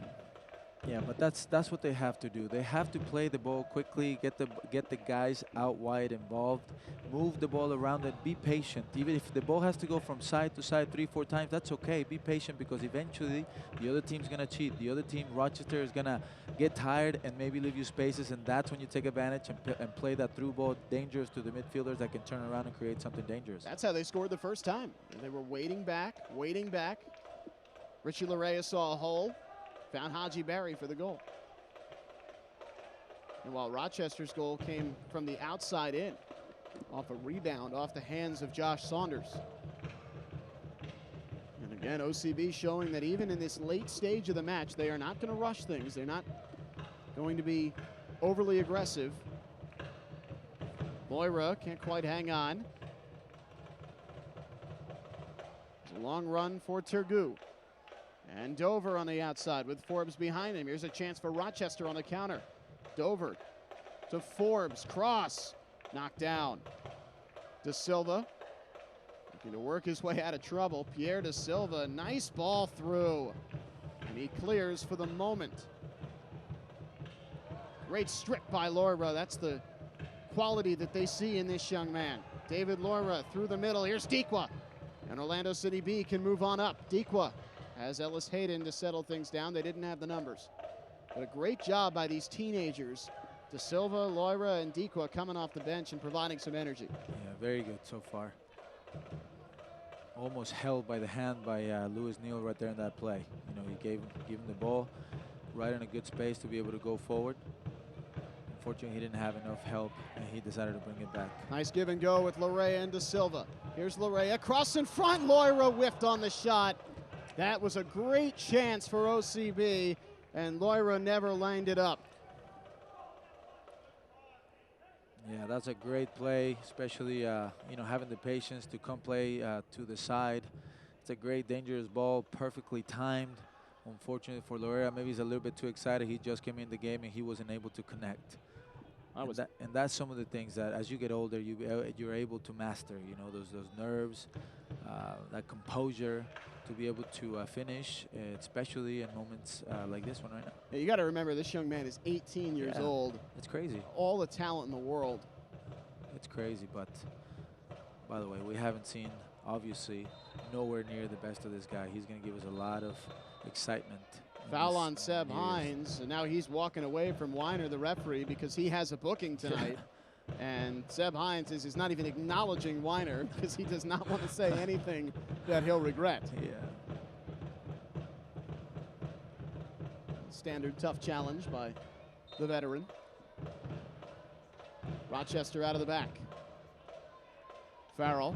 Yeah, but that's what they have to do. They have to play the ball quickly, get the guys out wide involved, move the ball around and be patient. Even if the ball has to go from side to side 3-4 times, that's okay. Be patient, because eventually the other team's gonna cheat. The other team, Rochester, is gonna get tired and maybe leave you spaces, and that's when you take advantage and play that through ball dangerous to the midfielders that can turn around and create something dangerous. That's how they scored the first time. They were waiting back. Richie Larea saw a hole. Found Haji Barry for the goal. And while Rochester's goal came from the outside in, off a rebound, off the hands of Josh Saunders. And again, OCB showing that even in this late stage of the match, they are not going to rush things. They're not going to be overly aggressive. Moira can't quite hang on. It's a long run for Tergu. And Dover on the outside with Forbes behind him. Here's a chance for Rochester on the counter. Dover to Forbes, cross, knocked down. De Silva looking to work his way out of trouble. Pierre De Silva, nice ball through. And he clears for the moment. Great strip by Loira. That's the quality that they see in this young man. David Loira through the middle. Here's Diqua. And Orlando City B can move on up. Diqua has Ellis Hayden to settle things down. They didn't have the numbers. But a great job by these teenagers. De Silva, Loira, and Diqua coming off the bench and providing some energy. Yeah, very good so far. Almost held by the hand by Lewis Neal right there in that play. You know, he gave him the ball right in a good space to be able to go forward. Unfortunately, he didn't have enough help, and he decided to bring it back. Nice give and go with Larea and De Silva. Here's Larea, cross in front. Loira whiffed on the shot. That was a great chance for OCB, and Loira never lined it up. Yeah, that's a great play, especially you know, having the patience to come play to the side. It's a great, dangerous ball, perfectly timed. Unfortunately for Loera, maybe he's a little bit too excited. He just came in the game and he wasn't able to connect. And that's some of the things that, as you get older, you're able to master. You know, those nerves, that composure, to be able to finish, especially in moments like this one right now. Yeah, you got to remember, this young man is 18 years old. It's crazy. All the talent in the world. It's crazy, but by the way, we haven't seen, obviously, nowhere near the best of this guy. He's going to give us a lot of excitement. Foul on Seb Hines, and now he's walking away from Weiner, the referee, because he has a booking tonight. And Seb Hines is not even acknowledging Weiner because he does not want to say anything that he'll regret. Yeah. Standard tough challenge by the veteran. Rochester out of the back. Farrell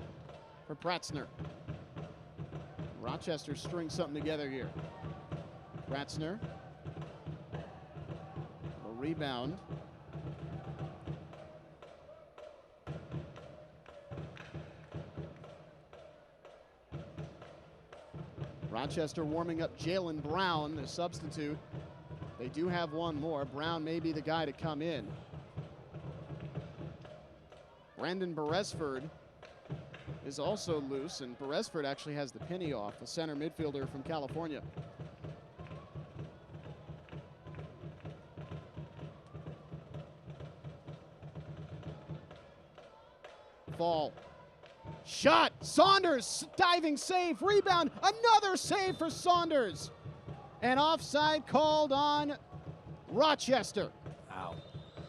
for Pratzner. Rochester strings something together here. Pratzner. A rebound. Rochester warming up Jalen Brown, the substitute. They do have one more. Brown may be the guy to come in. Brandon Beresford is also loose, and Beresford actually has the penny off, the center midfielder from California. Fall. Shot, Saunders, diving save, rebound, another save for Saunders. And offside called on Rochester. Wow.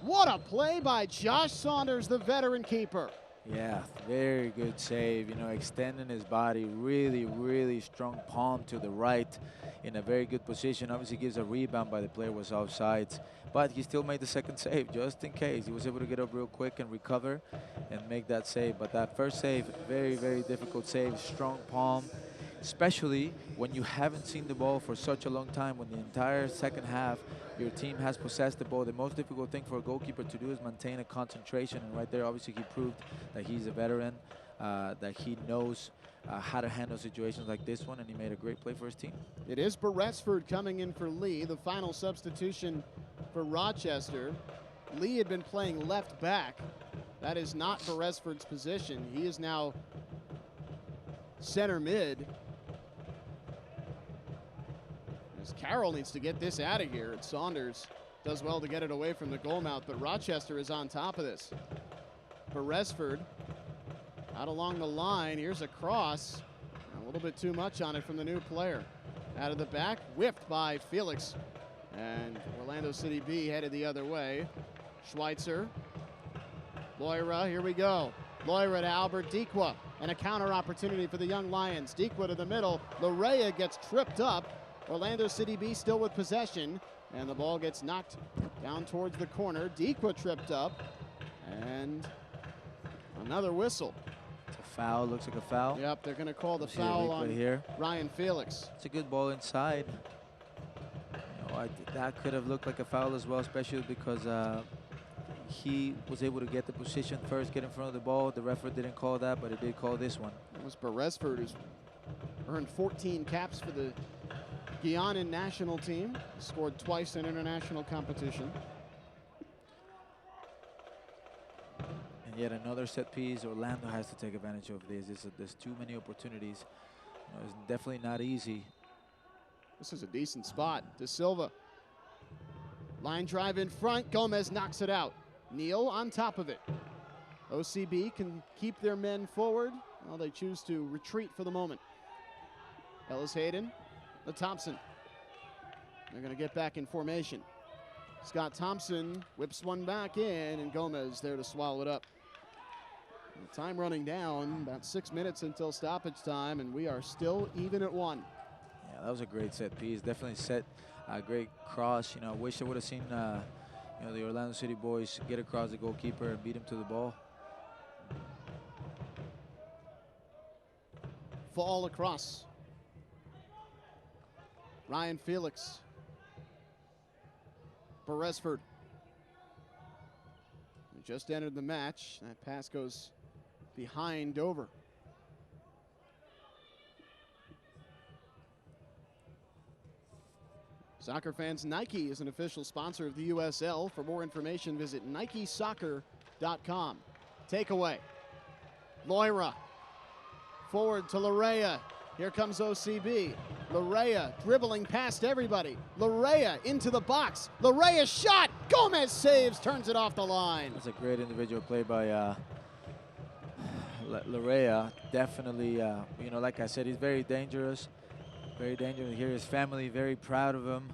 What a play by Josh Saunders, the veteran keeper. Yeah, very good save. You know, extending his body, really, really strong palm to the right in a very good position. Obviously gives a rebound by the player was offsides, but he still made the second save just in case. He was able to get up real quick and recover and make that save. But that first save, very, very difficult save, strong palm. especially when you haven't seen the ball for such a long time, when the entire second half your team has possessed the ball. The most difficult thing for a goalkeeper to do is maintain a concentration, and right there, obviously, he proved that he's a veteran, that he knows how to handle situations like this one, and he made a great play for his team. It is Beresford coming in for Lee, the final substitution for Rochester. Lee had been playing left back. That is not Beresford's position. He is now center mid. As Carroll needs to get this out of here, and Saunders does well to get it away from the goal mouth, but Rochester is on top of this. Beresford out along the line. Here's a cross. A little bit too much on it from the new player. Out of the back, whipped by Felix. And Orlando City B headed the other way. Schweitzer. Loira, here we go. Loira to Albert Dikwa. And a counter opportunity for the Young Lions. Dikwa to the middle. Larea gets tripped up. Orlando City B still with possession. And the ball gets knocked down towards the corner. Dikwa tripped up. And another whistle. It's a foul, looks like a foul. Yep, they're going to call the foul on here. Ryan Felix. It's a good ball inside. You know, that could have looked like a foul as well, especially because he was able to get the position first, get in front of the ball. The referee didn't call that, but he did call this one. It was Beresford, who's earned 14 caps for the Guianan national team. Scored twice in international competition. And yet another set piece. Orlando has to take advantage of this. There's too many opportunities. You know, it's definitely not easy. This is a decent spot. De Silva. Line drive in front. Gomez knocks it out. Neal on top of it. OCB can keep their men forward. Well, they choose to retreat for the moment. Ellis Hayden. The Thompson. They're going to get back in formation. Scott Thompson whips one back in, and Gomez there to swallow it up. Time running down, about 6 minutes until stoppage time, and we are still even at 1. Yeah, that was a great set piece. Definitely set a great cross. You know, I wish I would have seen you know, the Orlando City boys get across the goalkeeper and beat him to the ball. Fall across. Ryan Felix. Beresford. Just entered the match. That pass goes behind Dover. Soccer fans, Nike is an official sponsor of the USL. For more information, visit NikeSoccer.com. Takeaway. Loira. Forward to Larea. Here comes OCB. Larea dribbling past everybody. Larea into the box. Larea shot. Gomez saves, turns it off the line. That's a great individual play by Larea. Definitely, you know, like I said, he's very dangerous. Very dangerous. Here, his family very proud of him.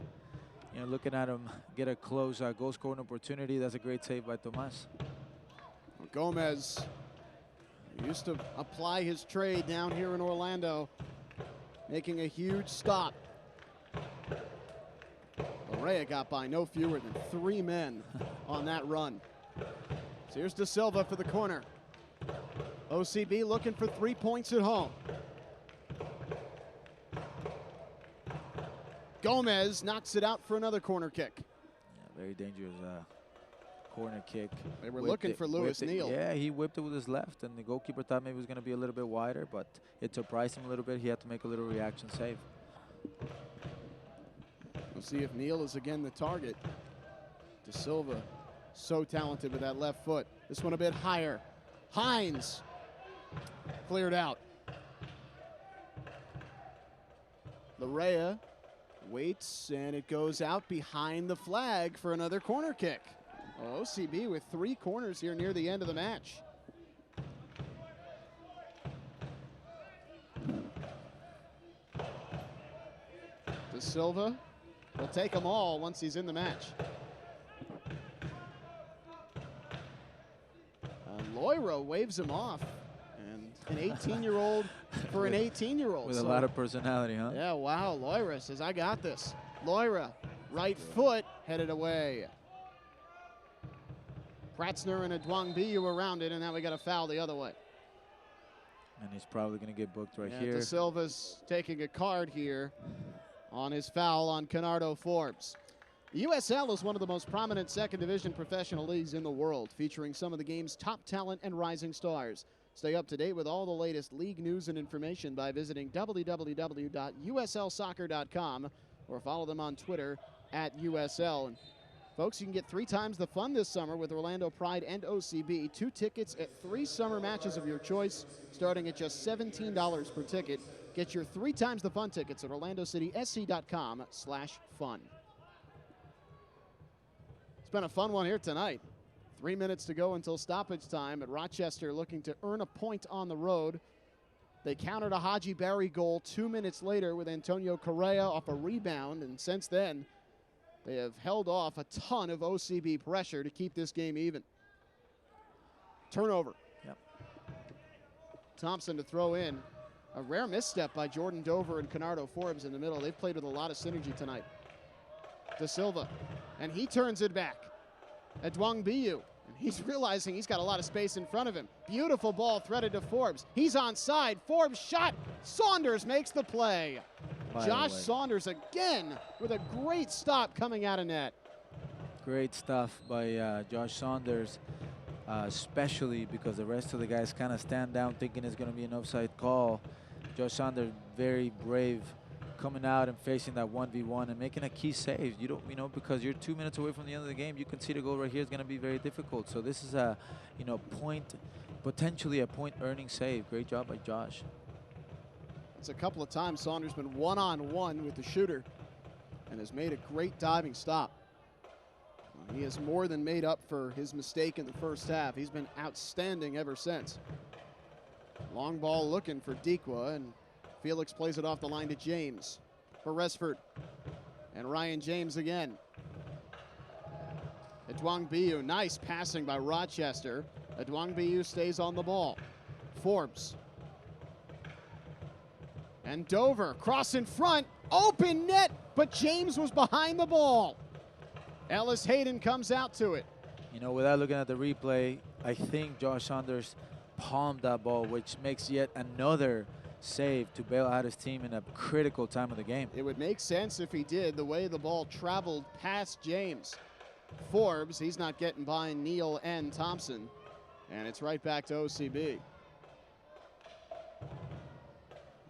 You know, looking at him get a close goal scoring opportunity. That's a great save by Tomas. Gomez used to apply his trade down here in Orlando, making a huge stop. Larea got by no fewer than 3 men on that run. So here's De Silva for the corner. OCB looking for 3 points at home. Gomez knocks it out for another corner kick. Yeah, very dangerous corner kick. They were looking for Lewis Neal. Yeah, he whipped it with his left, and the goalkeeper thought maybe it was going to be a little bit wider, but it surprised him a little bit. He had to make a little reaction save. We'll see if Neal is again the target. De Silva, so talented with that left foot. This one a bit higher. Hines cleared out. Larea waits, and it goes out behind the flag for another corner kick. Well, OCB with 3 corners here near the end of the match. De Silva will take them all once he's in the match. Loira waves him off. And an 18-year-old for an 18-year-old. With a lot of personality, huh? Yeah, wow. Loira says, I got this. Loira, right foot, headed away. Pratzner and Adwangbiyu around it, and now we got a foul the other way. And he's probably going to get booked right Yeah, here. De Silva's taking a card here on his foul on Canardo Forbes. The USL is one of the most prominent second division professional leagues in the world, featuring some of the game's top talent and rising stars. Stay up to date with all the latest league news and information by visiting www.uslsoccer.com or follow them on Twitter at USL. And folks, you can get 3 times the fun this summer with Orlando Pride and OCB. 2 tickets at 3 summer matches of your choice, starting at just $17 per ticket. Get your 3 times the fun tickets at orlandocitysc.com/fun. It's been a fun one here tonight. 3 minutes to go until stoppage time, at Rochester looking to earn a point on the road. They countered a Haji Barry goal 2 minutes later with Antonio Correa off a rebound, and since then, they have held off a ton of OCB pressure to keep this game even. Turnover. Yep. Thompson to throw in. A rare misstep by Jordan Dover and Canardo Forbes in the middle. They've played with a lot of synergy tonight. De Silva, and he turns it back. Edwang Biyu, and he's realizing he's got a lot of space in front of him. Beautiful ball threaded to Forbes. He's onside. Forbes shot. Saunders makes the play. Josh Saunders again with a great stop coming out of net. Great stuff by Josh Saunders, especially because the rest of the guys kind of stand down thinking it's going to be an offside call. Josh Saunders, very brave, coming out and facing that 1v1 and making a key save. You don't, because you're 2 minutes away from the end of the game, you concede a goal right here is going to be very difficult. So this is a, potentially a point-earning save. Great job by Josh. It's a couple of times Saunders been one-on-one with the shooter and has made a great diving stop. He has more than made up for his mistake in the first half. He's been outstanding ever since. Long ball looking for Dikwa, and Felix plays it off the line to James. Beresford and Ryan James again. Edwang Biyu, nice passing by Rochester. Edwang Biyu stays on the ball. Forbes. And Dover, cross in front, open net, but James was behind the ball. Ellis Hayden comes out to it. Without looking at the replay, I think Josh Saunders palmed that ball, which makes yet another save to bail out his team in a critical time of the game. It would make sense if he did, the way the ball traveled past James. Forbes, he's not getting by Neal and Thompson, and it's right back to OCB.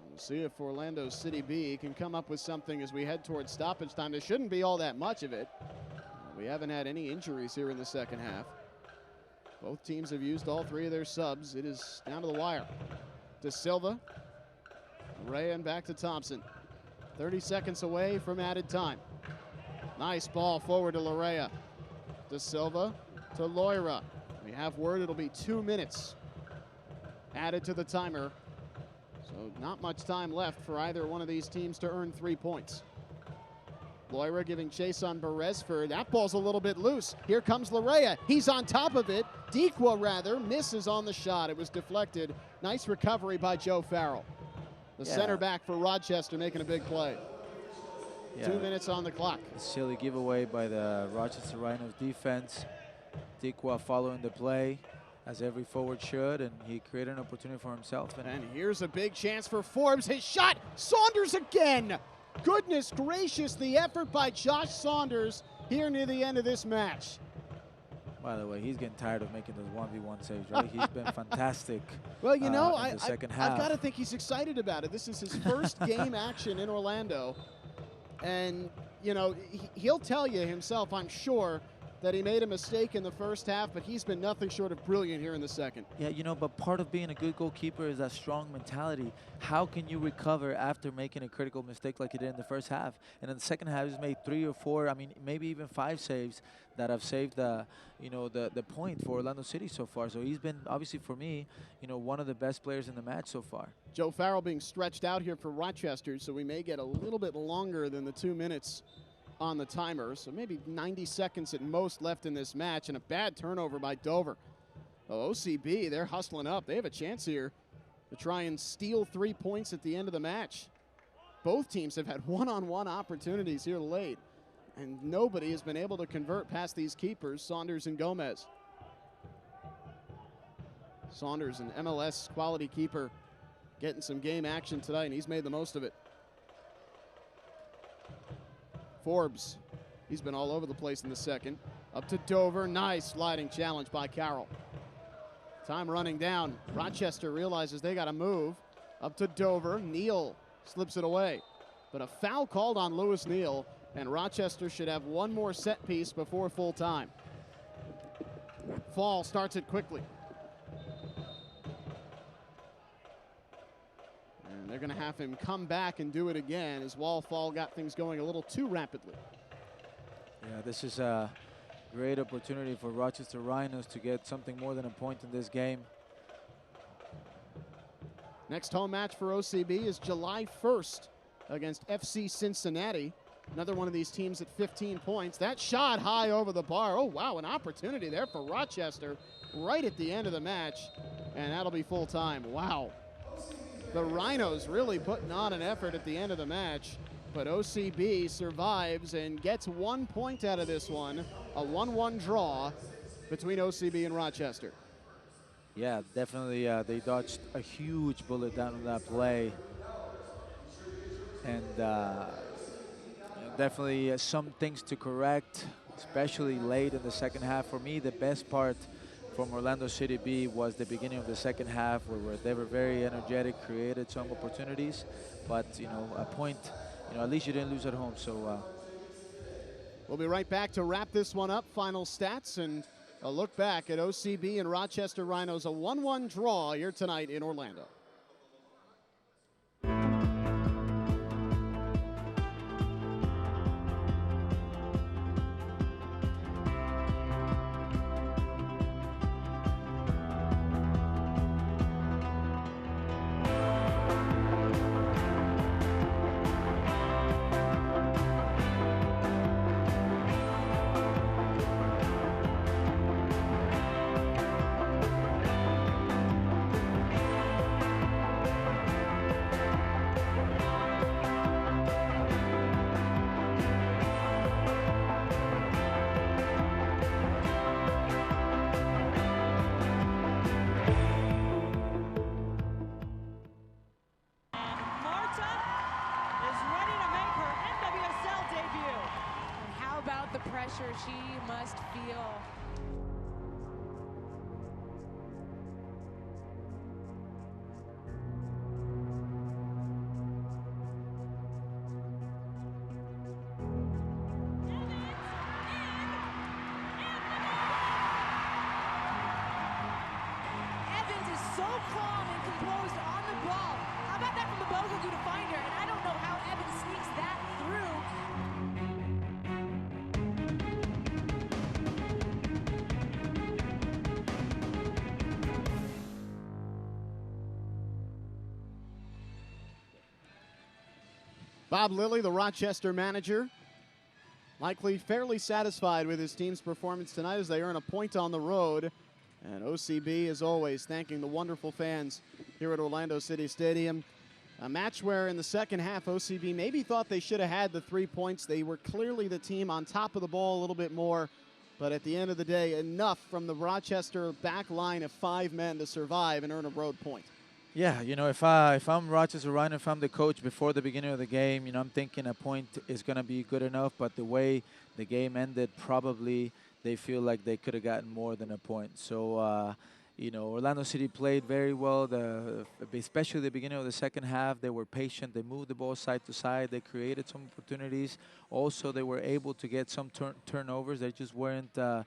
We'll see if Orlando City B can come up with something as we head towards stoppage time. There shouldn't be all that much of it. We haven't had any injuries here in the second half. Both teams have used all 3 of their subs. It is down to the wire. De Silva, Ray, and back to Thompson. 30 seconds away from added time. Nice ball forward to Larea. De Silva to Loira. We have word it'll be 2 minutes added to the timer. So not much time left for either one of these teams to earn 3 points. Loira giving chase on Beresford. That ball's a little bit loose. Here comes Larea. He's on top of it. Dikwa, rather, misses on the shot. It was deflected. Nice recovery by Joe Farrell. The center back for Rochester making a big play. 2 minutes on the clock. A silly giveaway by the Rochester Rhinos defense. Dikwa following the play, as every forward should, and he created an opportunity for himself. And here's a big chance for Forbes. His shot. Saunders again. Goodness gracious, the effort by Josh Saunders here near the end of this match. By the way, he's getting tired of making those 1v1 saves, right? He's been fantastic. Well, in the second half. I've got to think he's excited about it. This is his first game action in Orlando. And, he'll tell you himself, I'm sure, that he made a mistake in the first half, but he's been nothing short of brilliant here in the second. Yeah, but part of being a good goalkeeper is that strong mentality. How can you recover after making a critical mistake like he did in the first half? And in the second half, he's made 3 or 4, maybe even 5 saves that have saved the point for Orlando City so far. So he's been, obviously for me, one of the best players in the match so far. Joe Farrell being stretched out here for Rochester, so we may get a little bit longer than the 2 minutes on the timer, so maybe 90 seconds at most left in this match, and a bad turnover by Dover. Well, OCB, they're hustling up. They have a chance here to try and steal 3 points at the end of the match. Both teams have had one-on-one opportunities here late, and nobody has been able to convert past these keepers, Saunders and Gomez. Saunders, an MLS quality keeper getting some game action tonight, and he's made the most of it. Forbes, he's been all over the place in the second. Up to Dover, nice sliding challenge by Carroll. Time running down. Rochester realizes they got to move. Up to Dover, Neal slips it away. But a foul called on Lewis Neal, and Rochester should have one more set piece before full time. Fall starts it quickly. And they're going to have him come back and do it again as Fall got things going a little too rapidly. Yeah, this is a great opportunity for Rochester Rhinos to get something more than a point in this game. Next home match for OCB is July 1st against FC Cincinnati. Another one of these teams at 15 points. That shot high over the bar. Oh, wow, an opportunity there for Rochester right at the end of the match. And that'll be full time. Wow. The Rhinos really putting on an effort at the end of the match. But OCB survives and gets 1 point out of this one. A 1-1 draw between OCB and Rochester. Yeah, definitely they dodged a huge bullet down on that play. And definitely some things to correct, especially late in the second half. For me, the best part from Orlando City B was the beginning of the second half, where they were very energetic, created some opportunities, but a point, at least you didn't lose at home. So we'll be right back to wrap this one up. Final stats and a look back at OCB and Rochester Rhinos, a 1-1 draw here tonight in Orlando. She must feel. Evans is so calm and composed on the ball. How about that from the Bogogoo to find her? And I don't know how Evans sneaks that through. Bob Lilly, the Rochester manager, likely fairly satisfied with his team's performance tonight as they earn a point on the road. And OCB, as always, thanking the wonderful fans here at Orlando City Stadium. A match where in the second half, OCB maybe thought they should have had the 3 points. They were clearly the team on top of the ball a little bit more. But at the end of the day, enough from the Rochester back line of 5 men to survive and earn a road point. Yeah, if I'm Rochester Rhino, if I'm the coach before the beginning of the game, I'm thinking a point is going to be good enough. But the way the game ended, probably they feel like they could have gotten more than a point. So, Orlando City played very well, especially the beginning of the second half. They were patient. They moved the ball side to side. They created some opportunities. Also, they were able to get some turnovers. They just weren't, the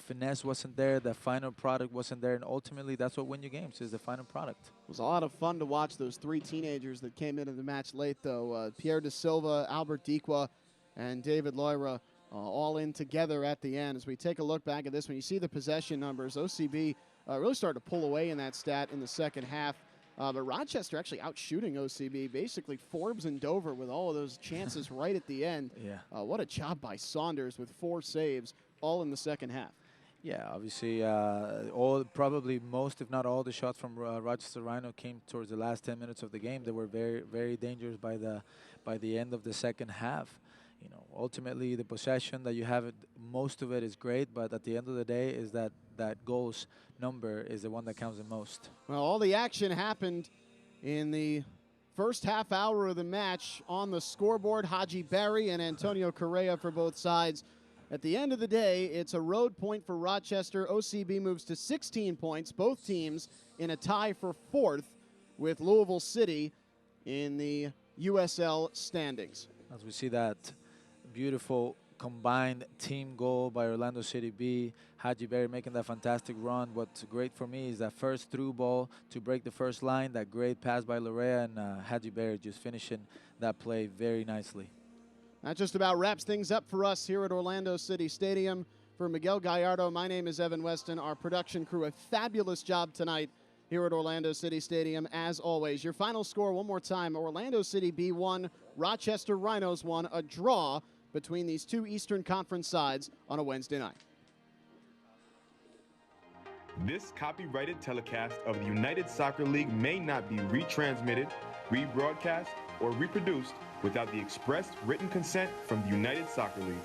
finesse wasn't there. The final product wasn't there. And ultimately, that's what wins you games, is the final product. It was a lot of fun to watch those 3 teenagers that came into the match late, though. Pierre De Silva, Albert Dequa, and David Loira all in together at the end. As we take a look back at this one, you see the possession numbers. OCB really started to pull away in that stat in the second half. But Rochester actually outshooting OCB. Basically, Forbes and Dover with all of those chances right at the end. Yeah. What a job by Saunders with 4 saves, all in the second half. Yeah, obviously, probably most, if not all, the shots from Rochester Rhino came towards the last 10 minutes of the game. They were very, very dangerous by the end of the second half. Ultimately, the possession that you have, most of it is great, but at the end of the day, is that goals number is the one that counts the most. Well, all the action happened In the first half hour of the match on the scoreboard, Haji Berry and Antonio Correa for both sides. At the end of the day, it's a road point for Rochester. OCB moves to 16 points, both teams in a tie for fourth with Louisville City in the USL standings. As we see that beautiful combined team goal by Orlando City B, Haji Berry making that fantastic run. What's great for me is that first through ball to break the first line, that great pass by Larea, and Haji Berry just finishing that play very nicely. That just about wraps things up for us here at Orlando City Stadium. For Miguel Gallardo, my name is Evan Weston. Our production crew, a fabulous job tonight here at Orlando City Stadium, as always. Your final score one more time, Orlando City B 1, Rochester Rhinos 1, a draw between these two Eastern Conference sides on a Wednesday night. This copyrighted telecast of the United Soccer League may not be retransmitted, rebroadcast, or reproduced without the express written consent from the United Soccer League.